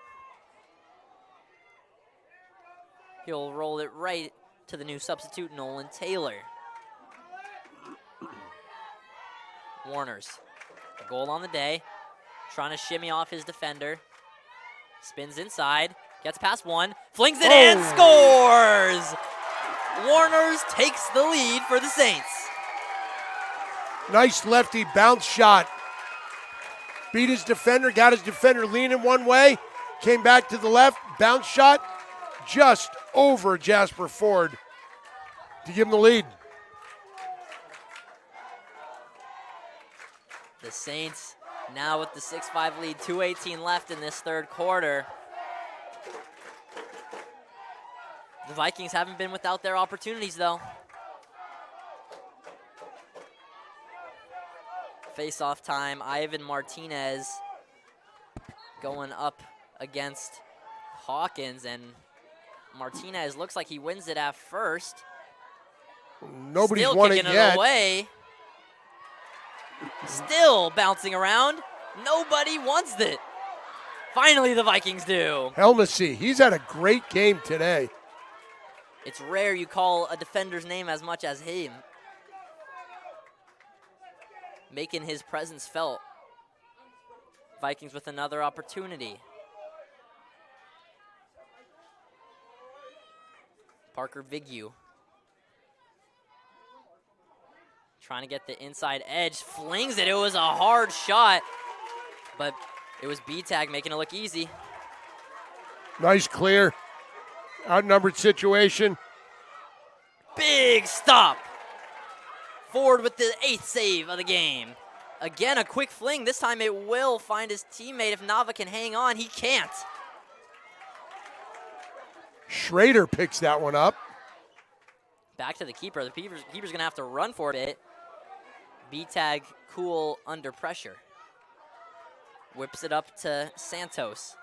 He'll roll it right to the new substitute, Nolan Taylor. Warner's a goal on the day. Trying to shimmy off his defender. Spins inside. Gets past one. Flings it in. Scores! Warner's takes the lead for the Saints. Nice lefty bounce shot. Beat his defender, got his defender leaning one way, came back to the left, bounce shot, just over Jasper Ford to give him the lead. The Saints now with the 6-5 lead, 2:18 left in this third quarter. The Vikings haven't been without their opportunities, though. Face-off time, Ivan Martinez going up against Hawkins, and Martinez looks like he wins it at first. Nobody's Still won it kicking yet. it away. Still bouncing around. Nobody wants it. Finally, the Vikings do. Helmsy, he's had a great game today. It's rare you call a defender's name as much as him. Making his presence felt. Vikings with another opportunity. Parker Vigu. Trying to get the inside edge, flings it. It was a hard shot, but it was B-Tag making it look easy. Nice clear. Outnumbered situation. Big stop. Ford with the 8th save of the game. Again, a quick fling. This time it will find his teammate. If Nava can hang on, he can't. Schrader picks that one up. Back to the keeper. The keeper's going to have to run for it a bit. B-Tag cool under pressure. Whips it up to Santos.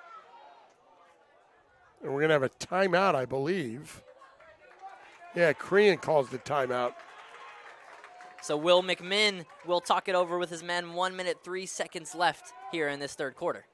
And we're going to have a timeout, I believe. Yeah, Crean calls the timeout. So Will McMinn will talk it over with his men. 1 minute, 3 seconds left here in this third quarter.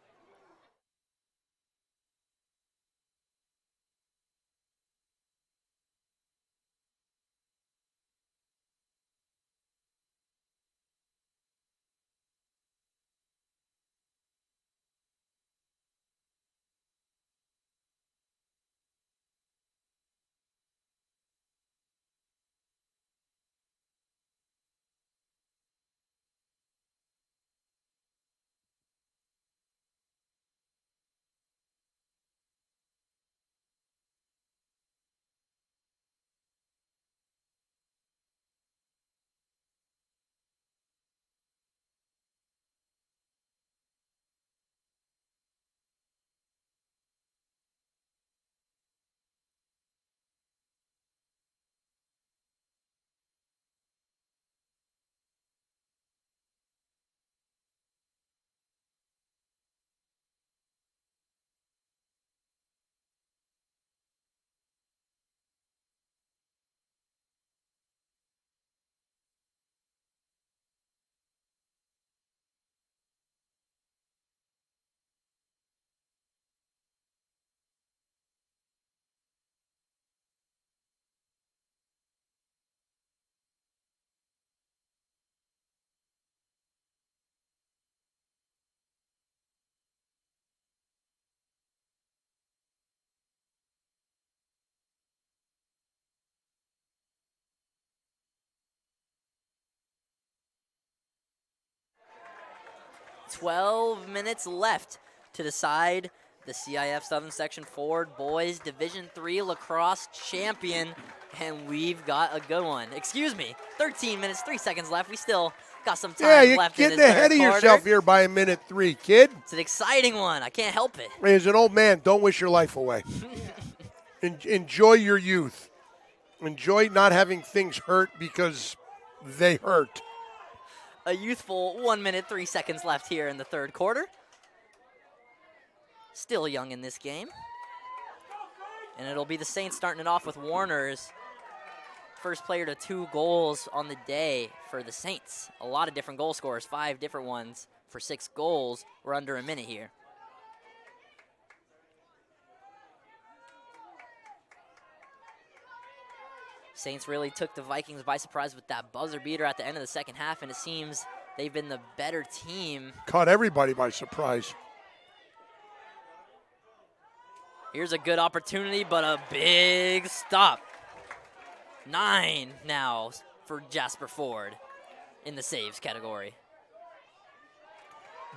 $12 minutes left to decide the CIF Southern Section Ford Boys Division III Lacrosse Champion, and we've got a good one. Excuse me, 13 minutes, 3 seconds left. We still got some time left in this third quarter. Yeah, you're getting ahead of yourself here by a minute 3, kid. It's an exciting one. I can't help it. As an old man, don't wish your life away. Enjoy your youth. Enjoy not having things hurt because they hurt. A youthful 1 minute, 3 seconds left here in the third quarter. Still young in this game. And it'll be the Saints starting it off with Warner's first player to 2 goals on the day for the Saints. A lot of different goal scorers, 5 different ones for 6 goals. We're under a minute here. Saints really took the Vikings by surprise with that buzzer beater at the end of the second half, and it seems they've been the better team. Caught everybody by surprise. Here's a good opportunity, but a big stop. 9 now for Jasper Ford in the saves category.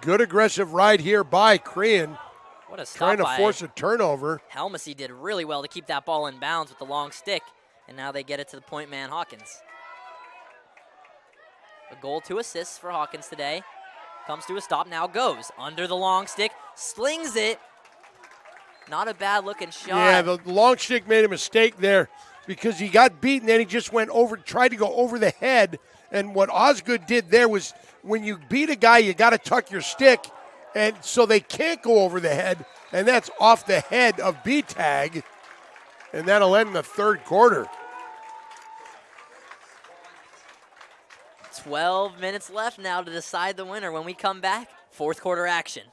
Good aggressive ride here by Crean. What a stop trying to by force a turnover. Helmsy did really well to keep that ball in bounds with the long stick, and now they get it to the point man, Hawkins. A goal, 2 assists for Hawkins today. Comes to a stop, now goes under the long stick, slings it. Not a bad looking shot. Yeah, the long stick made a mistake there because he got beaten, then he just went over, tried to go over the head. And what Osgood did there was when you beat a guy, you got to tuck your stick, and so they can't go over the head, and that's off the head of B-Tag, and that'll end the third quarter. 12 minutes left now to decide the winner. When we come back, fourth quarter action.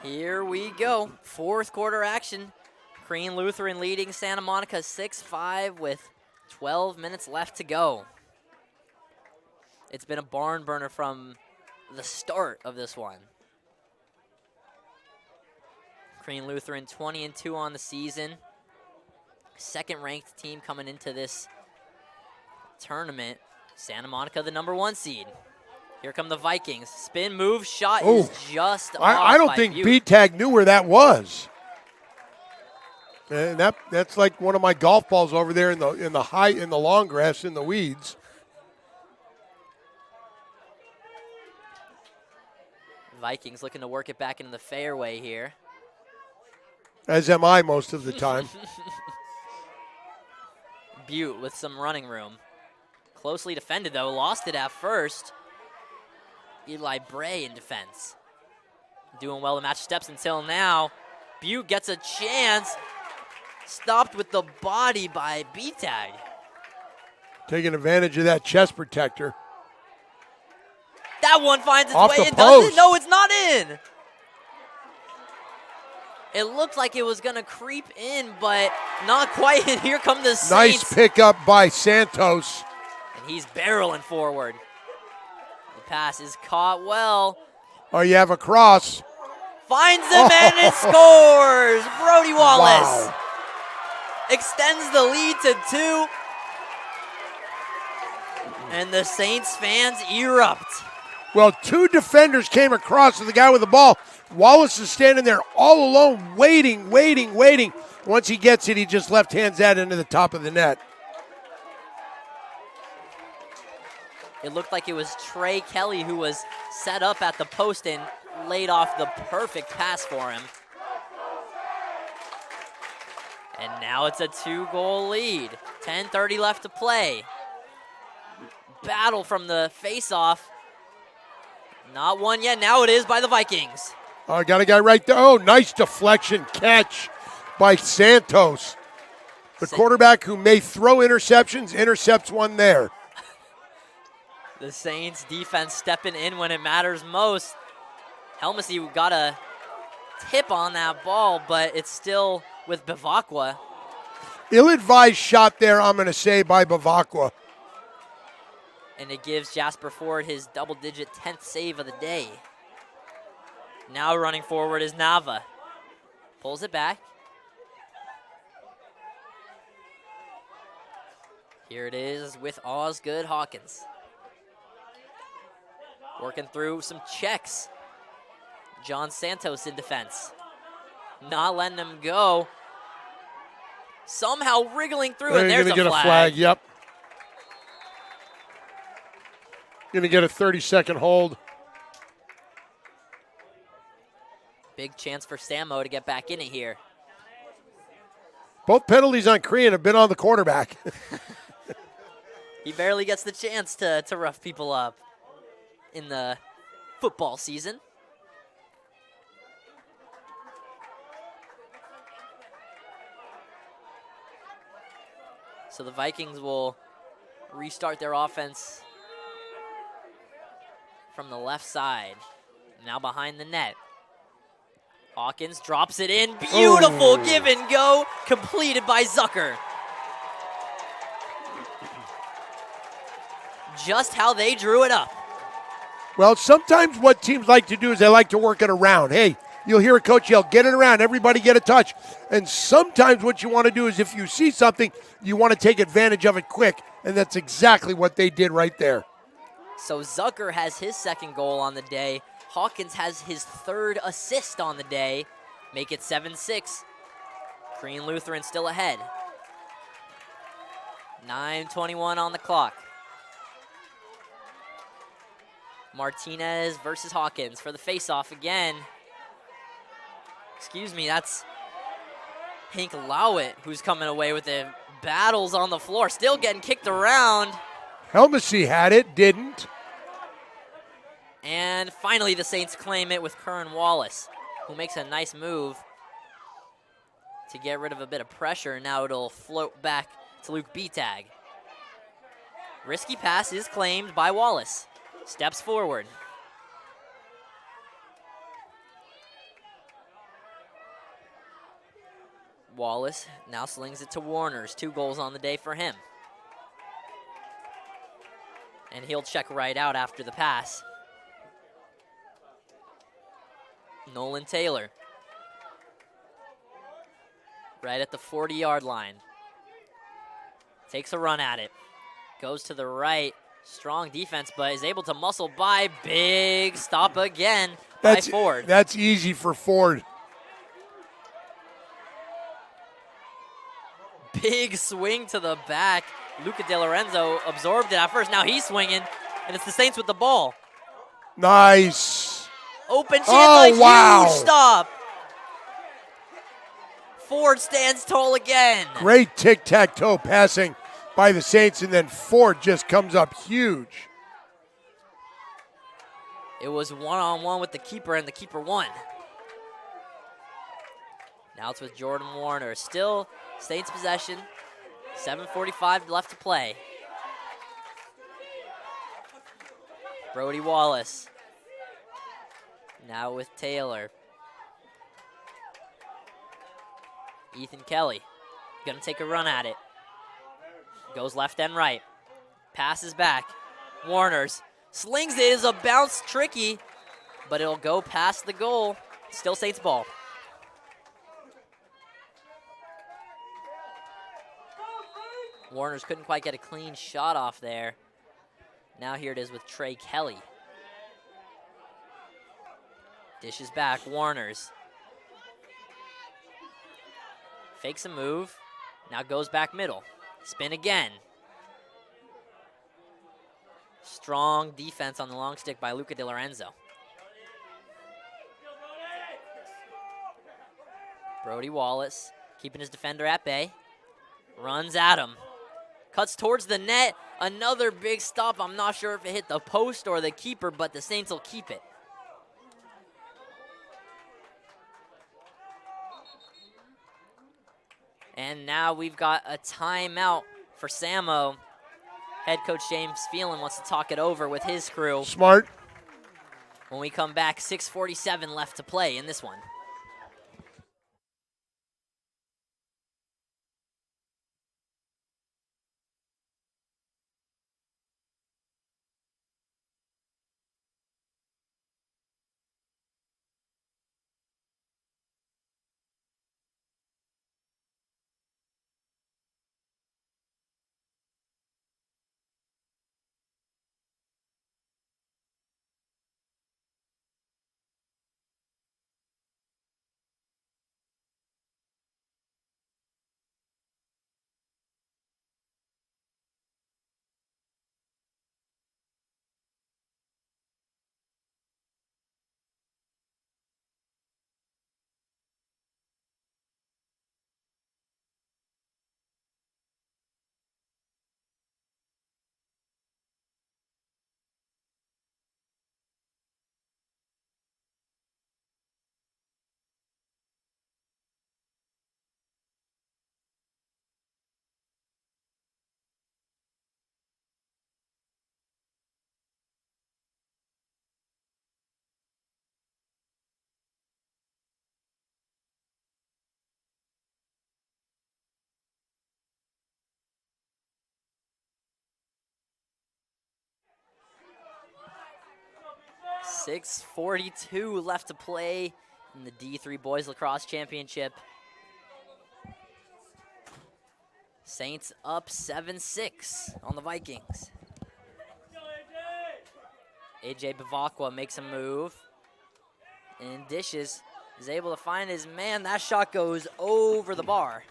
Here we go. Fourth quarter action. Crean Lutheran leading Santa Monica 6-5 with 12 minutes left to go. It's been a barn burner from the start of this one. Crean Lutheran 20-2 on the season. Second ranked team coming into this tournament. Santa Monica, the number 1 seed. Here come the Vikings. Spin move shot is just off. I don't think Butte. B-Tag knew where that was. And that's like one of my golf balls over there in the long grass in the weeds. Vikings looking to work it back into the fairway here. As am I most of the time. Butte with some running room. Closely defended though, lost it at first. Eli Bray in defense. Doing well to match steps until now. Butte gets a chance. Stopped with the body by B-Tag. Taking advantage of that chest protector. That one finds its Off way the in, does it? post. No, it's not in. It looked like it was going to creep in, but not quite. And here come the Saints. Nice pickup by Santos. And he's barreling forward. The pass is caught well. Oh, you have a cross. Finds him and it scores. Brody Wallace Wow. extends the lead to 2. And the Saints fans erupt. Well, 2 defenders came across to the guy with the ball. Wallace is standing there all alone, waiting. Once he gets it, he just left hands that into the top of the net. It looked like it was Trey Kelly who was set up at the post and laid off the perfect pass for him. And now it's a 2-goal lead. 10:30 left to play. Battle from the face-off. Not one yet. Now it is by the Vikings. Oh, I got a guy right there. Oh, nice deflection catch by Santos. The quarterback who may throw interceptions, intercepts one there. The Saints defense stepping in when it matters most. Helmsy got a tip on that ball, but it's still with Bavacqua. Ill-advised shot there, I'm going to say, by Bavacqua. And it gives Jasper Ford his double-digit 10th save of the day. Now running forward is Nava. Pulls it back. Here it is with Osgood Hawkins. Working through some checks. John Santos in defense. Not letting him go. Somehow wriggling through, and there's You're going to get a flag, yep. Going to get a 30-second hold. Big chance for Samo to get back in it here. Both penalties on Crean have been on the quarterback. He barely gets the chance to rough people up in the football season. So the Vikings will restart their offense from the left side. Now behind the net. Hawkins drops it in. Beautiful give and go. Completed by Zucker. Just how they drew it up. Well, sometimes what teams like to do is they like to work it around. Hey, you'll hear a coach yell, get it around, everybody get a touch. And sometimes what you want to do is if you see something, you want to take advantage of it quick. And that's exactly what they did right there. So Zucker has his second goal on the day. Hawkins has his third assist on the day. Make it 7-6. Crean Lutheran still ahead. 9:21 on the clock. Martinez versus Hawkins for the faceoff again. Excuse me, that's Hank Lowett who's coming away with it. Battles on the floor, still getting kicked around. Helmsy had it, didn't. And finally the Saints claim it with Curran Wallace, who makes a nice move to get rid of a bit of pressure. Now it'll float back to Luke B-Tag. Risky pass is claimed by Wallace. Steps forward. Wallace now slings it to Warners. 2 goals on the day for him. And he'll check right out after the pass. Nolan Taylor. Right at the 40-yard line. Takes a run at it. Goes to the right. Strong defense, but is able to muscle by. Big stop again by Ford. That's easy for Ford. Big swing to the back. Luca De Lorenzo absorbed it at first. Now he's swinging, and it's the Saints with the ball. Nice. Open chance, wow. Huge stop. Ford stands tall again. Great tic-tac-toe passing by the Saints, and then Ford just comes up huge. It was one-on-one with the keeper, and the keeper won. Now it's with Jordan Warner. Still Saints possession. 7:45 left to play. Brody Wallace. Now with Taylor. Ethan Kelly. Gonna take a run at it. Goes left and right. Passes back. Warner's. Slings it. Is a bounce tricky, but it'll go past the goal. Still Saints ball. Warner's couldn't quite get a clean shot off there. Now here it is with Trey Kelly. Dishes back, Warner's. Fakes a move, now goes back middle. Spin again. Strong defense on the long stick by Luca De Lorenzo. Brody Wallace keeping his defender at bay. Runs at him. Cuts towards the net. Another big stop. I'm not sure if it hit the post or the keeper, but the Saints will keep it. And now we've got a timeout for Samo. Head coach James Phelan wants to talk it over with his crew. Smart. When we come back, 6:47 left to play in this one. .6:42 left to play in the D3 Boys Lacrosse Championship. Saints up 7-6 on the Vikings. AJ Bavakwa makes a move and dishes. Is able to find his man. That shot goes over the bar.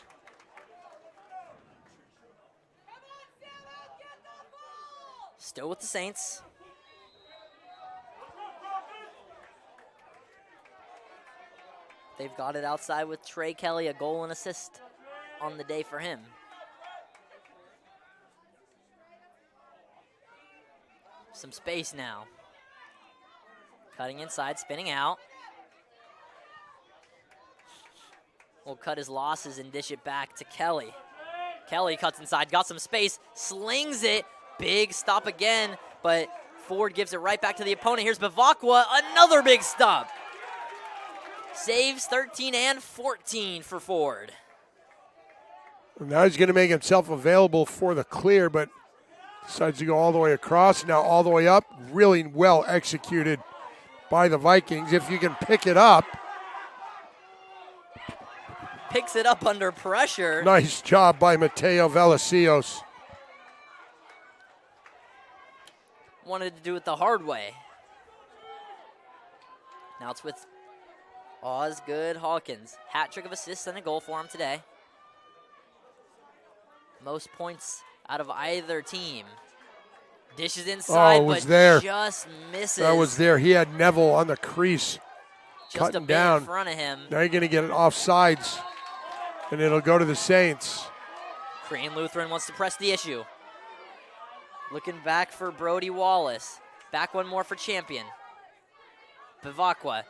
Still with the Saints. They've got it outside with Trey Kelly, a goal and assist on the day for him. Some space now. Cutting inside, spinning out. Will cut his losses and dish it back to Kelly. Kelly cuts inside, got some space, slings it. Big stop again, but Ford gives it right back to the opponent. Here's Bavakwa, another big stop. Saves 13 and 14 for Ford. Now he's going to make himself available for the clear, but decides to go all the way across, now all the way up. Really well executed by the Vikings. If you can pick it up. Picks it up under pressure. Nice job by Mateo Velicios. Wanted to do it the hard way. Now it's with Osgood Hawkins. Hat trick of assists and a goal for him today. Most points out of either team. Dishes inside, but there. just misses. That was there. He had Neville on the crease, just cutting a bit down. in front of him. Now you're going to get it offsides, and it'll go to the Saints. Crean Lutheran wants to press the issue. Looking back for Brody Wallace. Back one more for Champion. Bivacqua.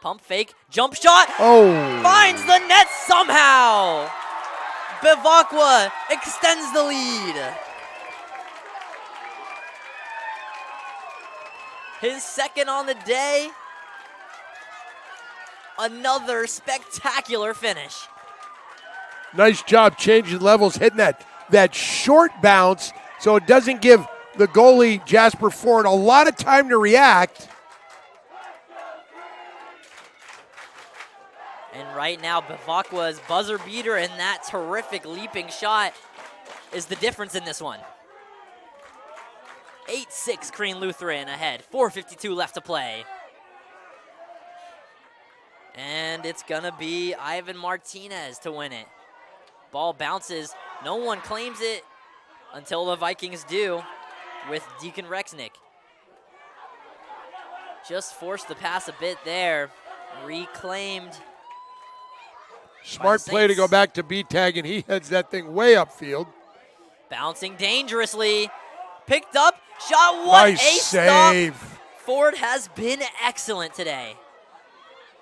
Pump fake. Jump shot. Oh. Finds the net somehow. Bivacqua extends the lead. His second on the day. Another spectacular finish. Nice job changing levels, hitting that short bounce so it doesn't give the goalie, Jasper Ford, a lot of time to react. And right now, Bivacqua's buzzer beater and that terrific leaping shot is the difference in this one. 8-6 Crean Lutheran ahead. 4:52 left to play. And it's going to be Ivan Martinez to win it. Ball bounces. No one claims it until the Vikings do with Deacon Rexnick. Just forced the pass a bit there. Reclaimed. Smart play to go back to B-tag, and he heads that thing way upfield. Bouncing dangerously. Picked up. Shot. What nice a save. Stop. Ford has been excellent today.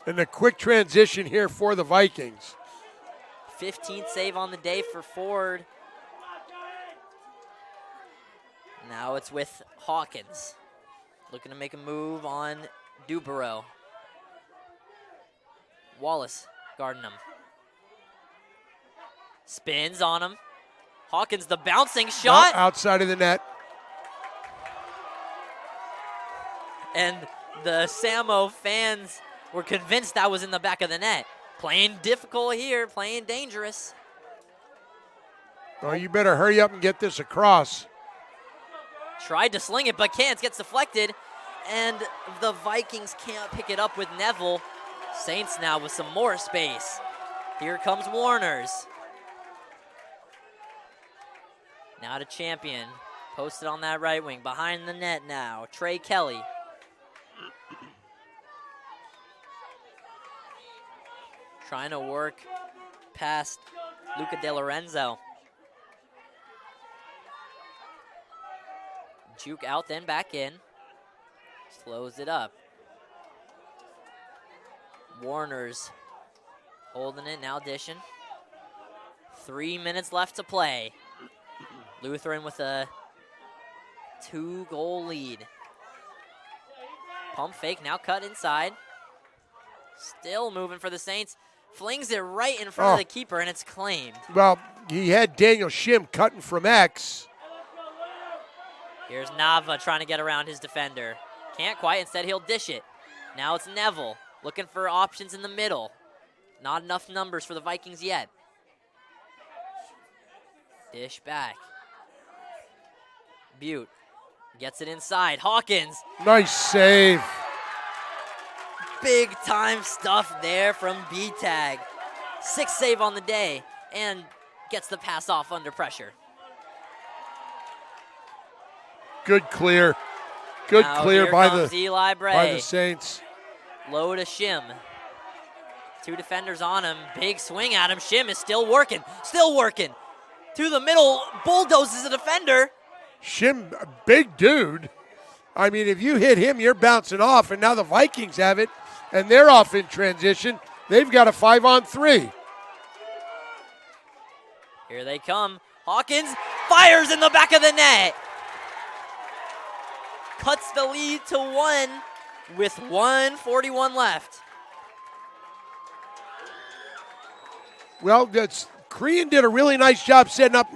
And a quick transition here for the Vikings. 15th save on the day for Ford. Now it's with Hawkins. Looking to make a move on Dubereau. Wallace guarding him. Spins on him. Hawkins, the bouncing shot. Outside of the net. And the Samo fans were convinced that was in the back of the net. Playing difficult here, playing dangerous. Oh, you better hurry up and get this across. Tried to sling it, but can't. Gets deflected. And the Vikings can't pick it up with Neville. Saints now with some more space. Here comes Warners. Now to Champion. Posted on that right wing. Behind the net now. Trey Kelly. Trying to work past Luca De Lorenzo. Juke out, then back in. Slows it up. Warner's holding it, now dishing. 3 minutes left to play. Lutheran with a 2-goal lead. Pump fake, now cut inside. Still moving for the Saints. Flings it right in front of the keeper, and it's claimed. Well, he had Daniel Shim cutting from X. Here's Nava trying to get around his defender. Can't quite, instead he'll dish it. Now it's Neville looking for options in the middle. Not enough numbers for the Vikings yet. Dish back. Butte gets it inside. Hawkins. Nice save. Big time stuff there from B-Tag. 6th save on the day and gets the pass off under pressure. Good clear. Good now clear by Eli Bray. by the Saints. Low to Shim. 2 defenders on him. Big swing at him. Shim is still working. Still working. To the middle. Bulldozes a defender. Shim, a big dude. I mean, if you hit him, you're bouncing off, and now the Vikings have it, and they're off in transition. They've got a 5-on-3. Here they come. Hawkins fires in the back of the net. Cuts the lead to 1 with 1:41 left. Well, that's Crean did a really nice job setting up.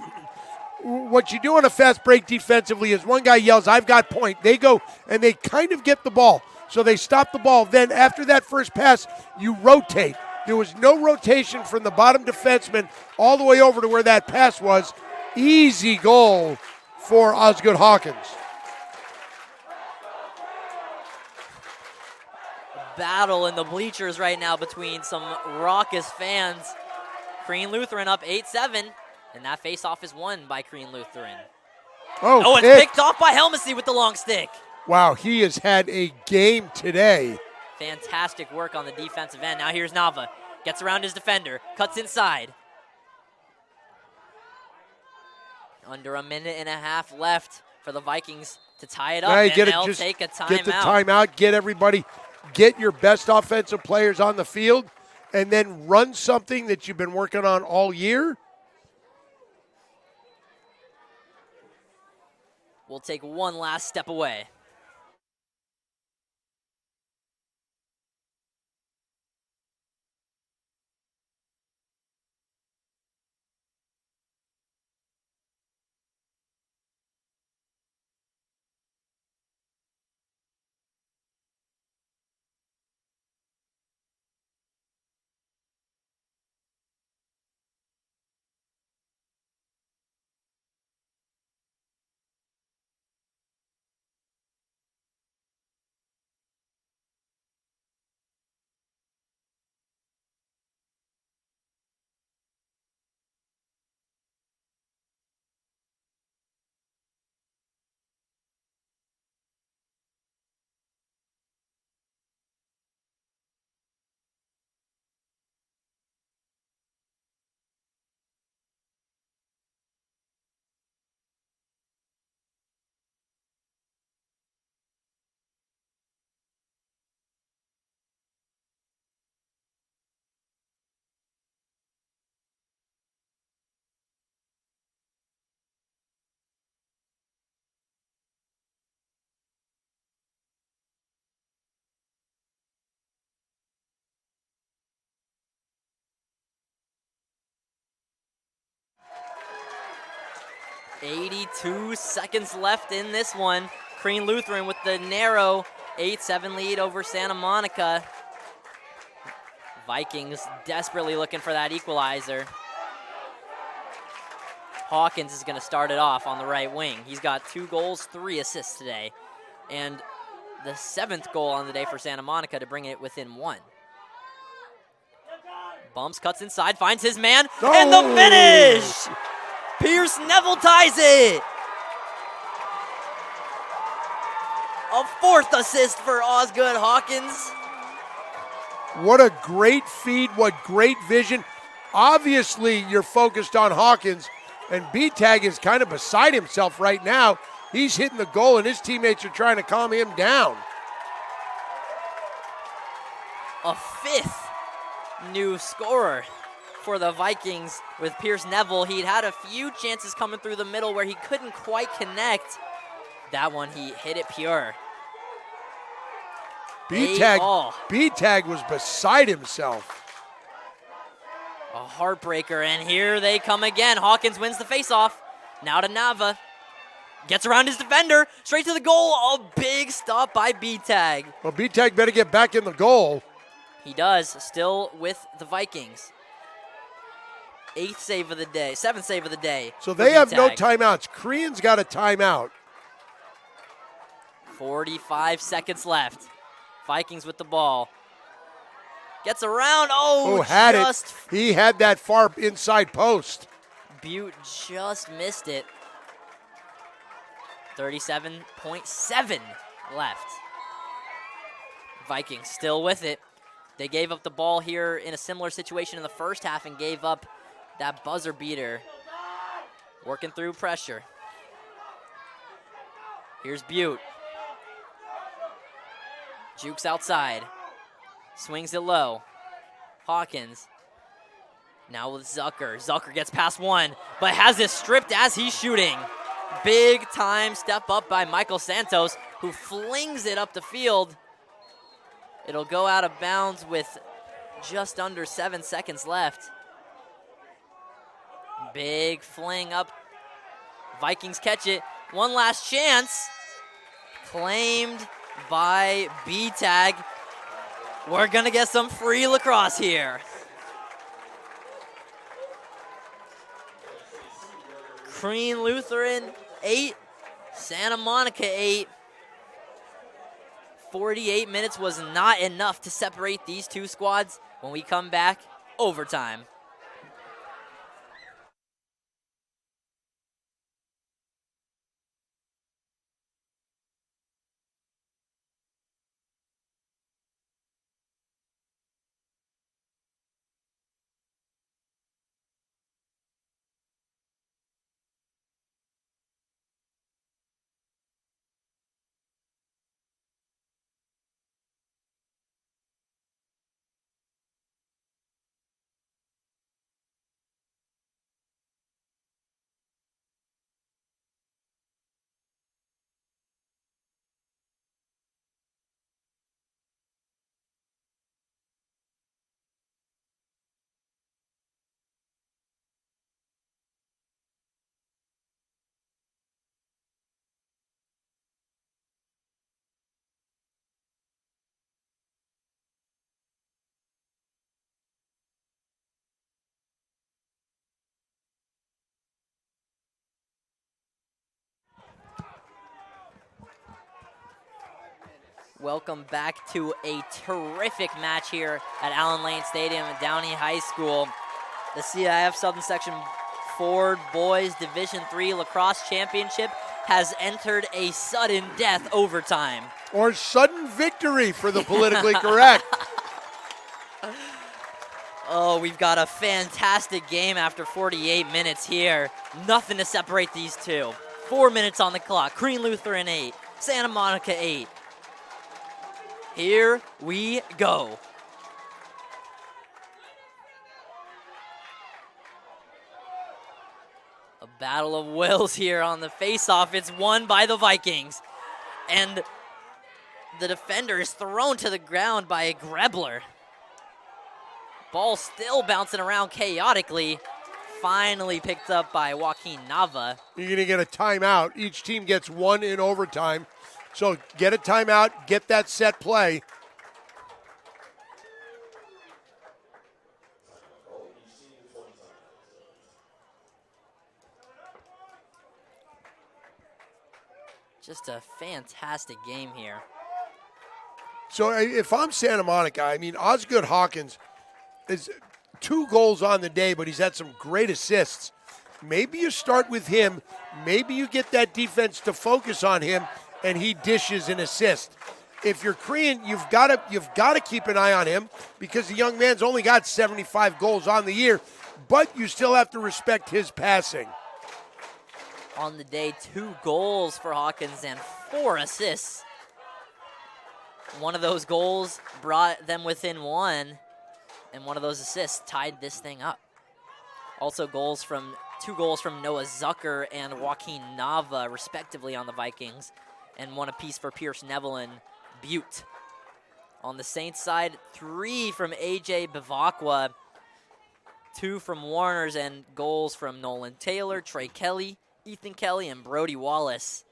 What you do on a fast break defensively is one guy yells, "I've got point." They go and they kind of get the ball. So they stop the ball. Then after that first pass, you rotate. There was no rotation from the bottom defenseman all the way over to where that pass was. Easy goal for Osgood Hawkins. Battle in the bleachers right now between some raucous fans. Crean Lutheran up 8-7, and that face-off is won by Crean Lutheran. Oh, it's picked off by Helmsy with the long stick. Wow, he has had a game today. Fantastic work on the defensive end. Now here's Nava. Gets around his defender, cuts inside. Under a minute and a half left for the Vikings to tie it up, and they'll take a timeout. Get the timeout, get everybody, get your best offensive players on the field, and then run something that you've been working on all year. We'll take one last step away. .82 seconds left in this one. Crean Lutheran with the narrow 8-7 lead over Santa Monica. Vikings desperately looking for that equalizer. Hawkins is going to start it off on the right wing. He's got 2 goals, 3 assists today. And the 7th goal on the day for Santa Monica to bring it within 1. Bumps, cuts inside, finds his man, and the finish! Pierce Neville ties it! A 4th assist for Osgood Hawkins. What a great feed, what great vision. Obviously, you're focused on Hawkins, and B-Tag is kind of beside himself right now. He's hitting the goal, and his teammates are trying to calm him down. A 5th new scorer for the Vikings with Pierce Neville. He'd had a few chances coming through the middle where he couldn't quite connect. That one, he hit it pure. B-Tag was beside himself. A heartbreaker, and here they come again. Hawkins wins the faceoff. Now to Nava. Gets around his defender, straight to the goal. A big stop by B-Tag. Well, B-Tag better get back in the goal. He does, still with the Vikings. 8th save of the day, 7th save of the day. So they have no timeouts. Crean's got a timeout. 45 seconds left. Vikings with the ball. Gets around. He had that far inside post. Butte just missed it. 37.7 left. Vikings still with it. They gave up the ball here in a similar situation in the first half and gave up that buzzer beater. Working through pressure. Here's Butte. Jukes outside. Swings it low. Hawkins. Now with Zucker. Zucker gets past one, but has it stripped as he's shooting. Big time step up by Michael Santos, who flings it up the field. It'll go out of bounds with just under 7 seconds left. Big fling up. Vikings catch it. One last chance. Claimed by B-Tag. We're going to get some free lacrosse here. Crean Lutheran 8, Santa Monica 8. 48 minutes was not enough to separate these two squads. When we come back, overtime. Welcome back to a terrific match here at Allen Lane Stadium at Downey High School. The CIF Southern Section Ford Boys Division III Lacrosse Championship has entered a sudden death overtime. Or sudden victory for the politically correct. Oh, we've got a fantastic game after 48 minutes here. Nothing to separate these two. 4 minutes on the clock. Crean Lutheran 8, Santa Monica 8. Here we go. A battle of wills here on the face-off. It's won by the Vikings. And the defender is thrown to the ground by a Grebler. Ball still bouncing around chaotically. Finally picked up by Joaquin Nava. You're going to get a timeout. Each team gets one in overtime. So get a timeout, get that set play. Just a fantastic game here. So if I'm Santa Monica, I mean, Osgood Hawkins is 2 goals on the day, but he's had some great assists. Maybe you start with him. Maybe you get that defense to focus on him, and he dishes an assist. If you're Crean, you've got to keep an eye on him because the young man's only got 75 goals on the year, but you still have to respect his passing. On the day, 2 goals for Hawkins and 4 assists. One of those goals brought them within 1, and one of those assists tied this thing up. Also 2 goals from Noah Zucker and Joaquin Nava, respectively, on the Vikings, and 1 apiece for Pierce Neville and Butte. On the Saints side, 3 from AJ Bivacqua, 2 from Warners, and goals from Nolan Taylor, Trey Kelly, Ethan Kelly, and Brody Wallace.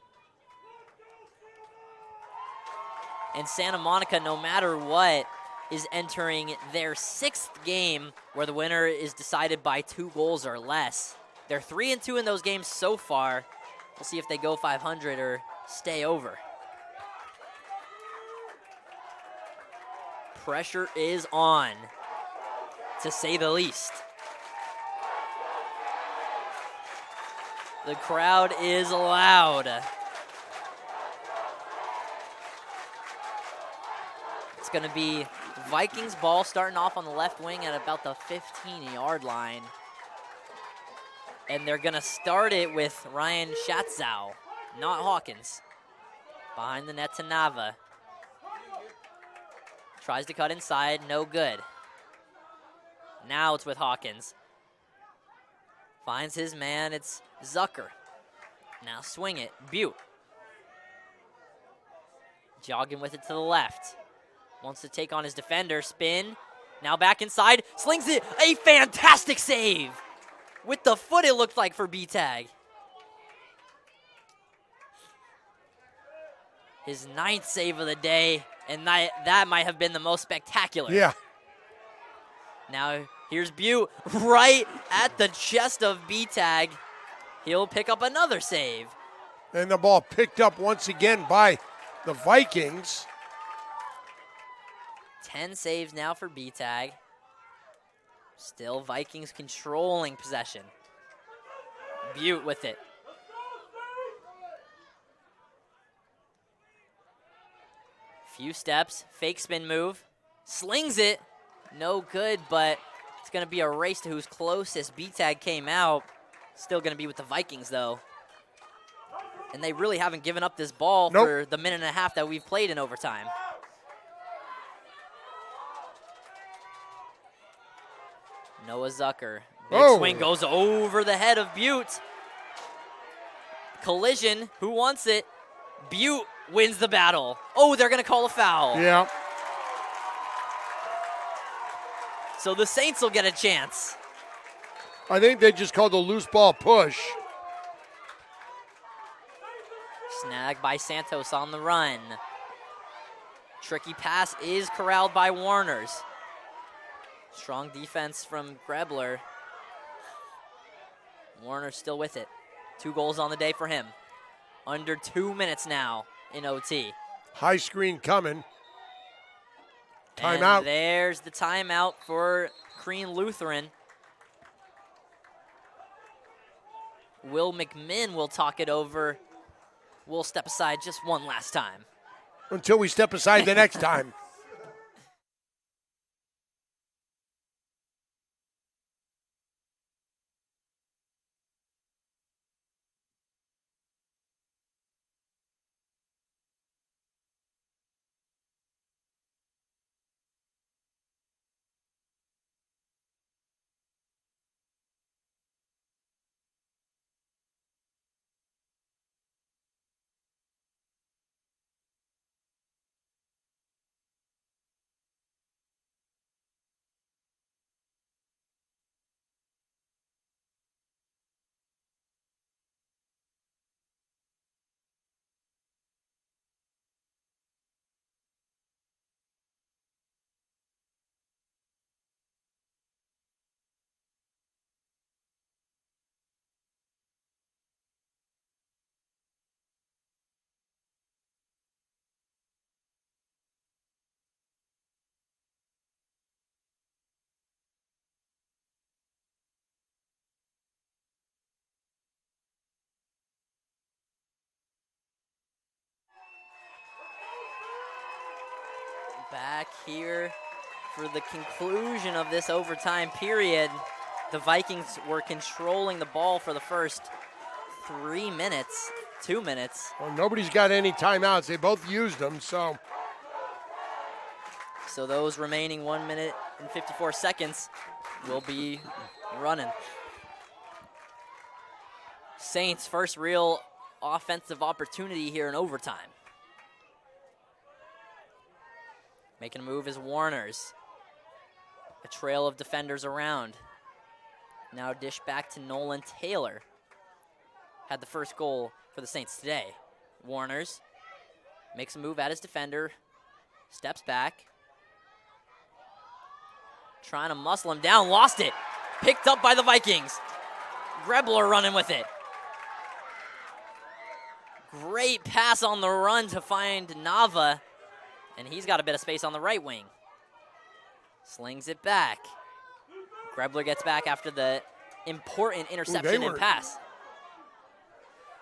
And Santa Monica, no matter what, is entering their 6th game where the winner is decided by 2 goals or less. They're 3-2 in those games so far. We'll see if they go 500 or stay over. Pressure is on, to say the least. The crowd is loud. It's going to be Vikings ball starting off on the left wing at about the 15-yard line. And they're going to start it with Ryan Schatzow, not Hawkins. Behind the net to Nava. Tries to cut inside, no good. Now it's with Hawkins. Finds his man, it's Zucker. Now swing it, Butte. Jogging with it to the left. Wants to take on his defender, spin. Now back inside, slings it, a fantastic save. with the foot, it looked like, for B-Tag. His 9th save of the day, and that might have been the most spectacular. Yeah. Now here's Butte right at the chest of B-Tag. He'll pick up another save. And the ball picked up once again by the Vikings. 10 saves now for B-Tag. Still Vikings controlling possession. Butte with it. Few steps, fake spin move, slings it, no good, but it's gonna be a race to who's closest. B-Tag came out, still gonna be with the Vikings though. And they really haven't given up this ball for the minute and a half that we've played in overtime. Noah Zucker, big swing goes over the head of Butte. Collision, who wants it? Butte wins the battle. Oh, they're gonna call a foul. Yeah. So the Saints will get a chance. I think they just called a loose ball push. Snag by Santos on the run. Tricky pass is corralled by Warners. Strong defense from Grebler. Warner's still with it. 2 goals on the day for him. Under 2 minutes now in OT. High screen coming. Timeout. And there's the timeout for Crean Lutheran. Will McMinn will talk it over. We'll step aside just one last time. Until we step aside the next time. Back here for the conclusion of this overtime period. The Vikings were controlling the ball for the first 3 minutes, 2 minutes. Well, nobody's got any timeouts. They both used them, so. So those remaining 1 minute and 54 seconds will be running. Saints' first real offensive opportunity here in overtime. Making a move is Warners. A trail of defenders around. Now dish back to Nolan Taylor. Had the first goal for the Saints today. Warners makes a move at his defender. Steps back. Trying to muscle him down. Lost it. Picked up by the Vikings. Grebler running with it. Great pass on the run to find Nava. And he's got a bit of space on the right wing. Slings it back. Grebler gets back after the important interception and pass.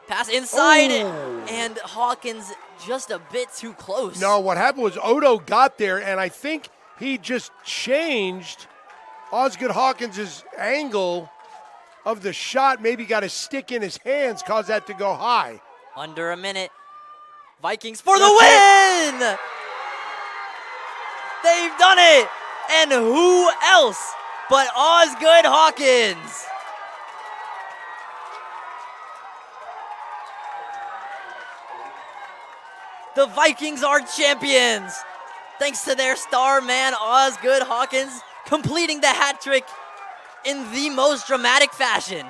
Pass inside, and Hawkins just a bit too close. No, what happened was Odo got there, and I think he just changed Osgood Hawkins' angle of the shot, maybe got a stick in his hands, caused that to go high. Under a minute. Vikings for the win! They've done it! And who else but Osgood Hawkins? The Vikings are champions, thanks to their star man, Osgood Hawkins, completing the hat trick in the most dramatic fashion.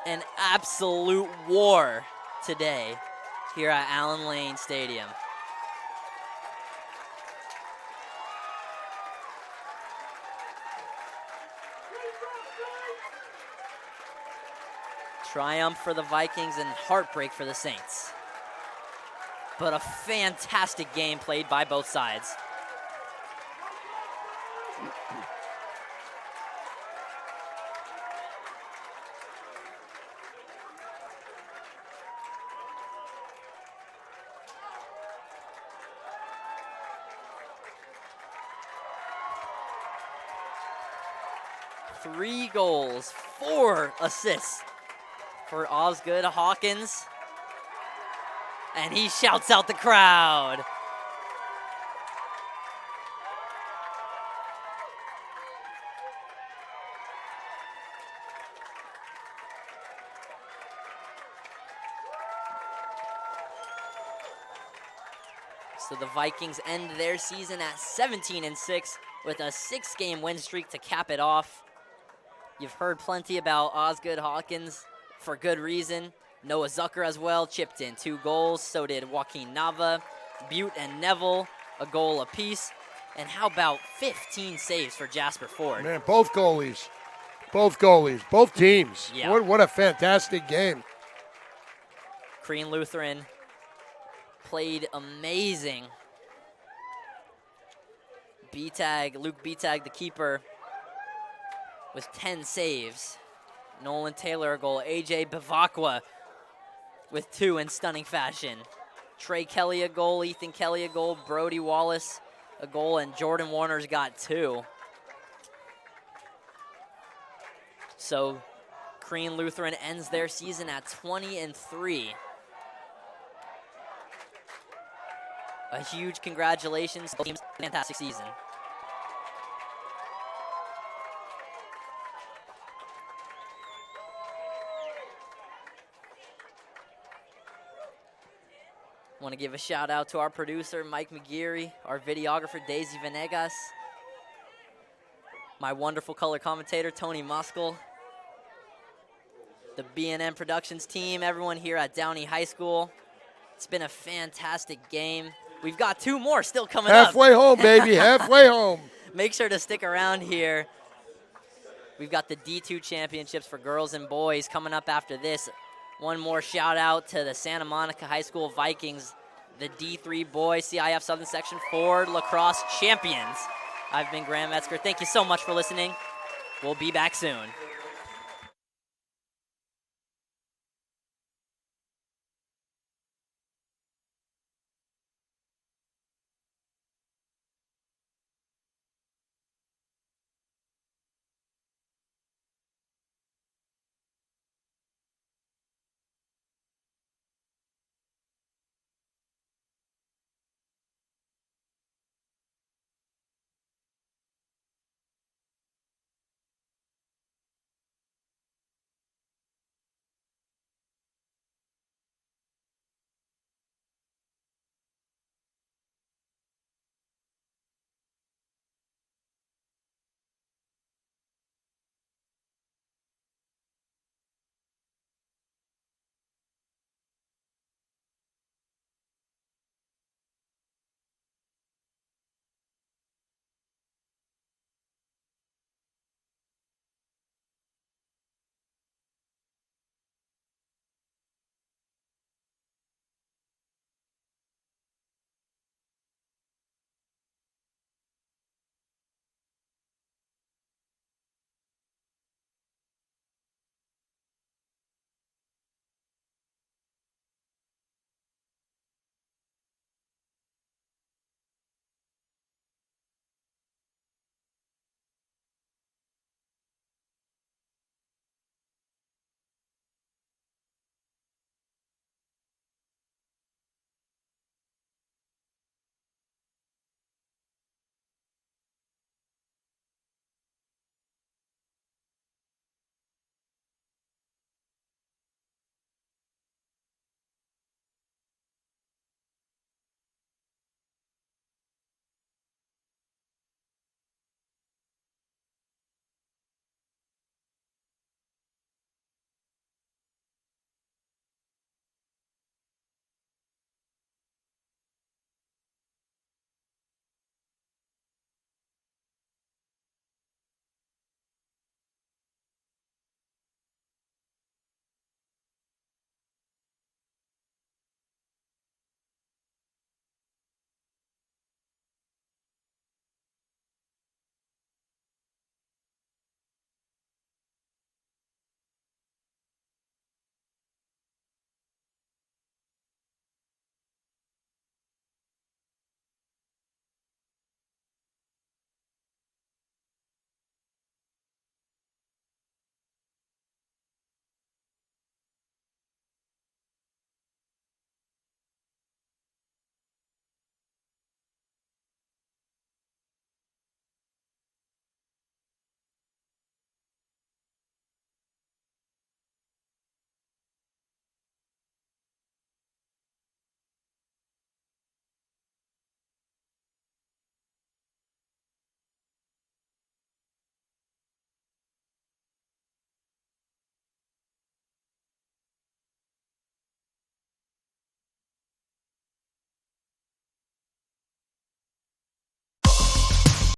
An absolute war today here at Allen Lane Stadium. Triumph for the Vikings and heartbreak for the Saints. But a fantastic game played by both sides. Three goals, 4 assists for Osgood Hawkins. And he shouts out the crowd. So the Vikings end their season at 17-6 with a 6-game win streak to cap it off. You've heard plenty about Osgood Hawkins for good reason. Noah Zucker as well chipped in 2 goals. So did Joaquin Nava, Butte and Neville, a goal apiece. And how about 15 saves for Jasper Ford? Man, both goalies, both teams. Yeah. What a fantastic game. Crean Lutheran played amazing. Luke Betag, the keeper, with 10 saves. Nolan Taylor a goal. AJ Bavakwa with 2 in stunning fashion. Trey Kelly a goal. Ethan Kelly a goal. Brody Wallace a goal. And Jordan Warner's got 2. So Crean Lutheran ends their season at 20-3. A huge congratulations. Fantastic season. Want to give a shout out to our producer, Mike McGeary, our videographer, Daisy Venegas, my wonderful color commentator, Tony Muskel, the B&M Productions team, everyone here at Downey High School. It's been a fantastic game. We've got 2 more still coming up. Halfway home, baby, halfway home. Make sure to stick around here. We've got the D2 championships for girls and boys coming up after this. One more shout out to the Santa Monica High School Vikings, the D3 boys CIF Southern Section Ford lacrosse champions. I've been Graham Metzger. Thank you so much for listening. We'll be back soon.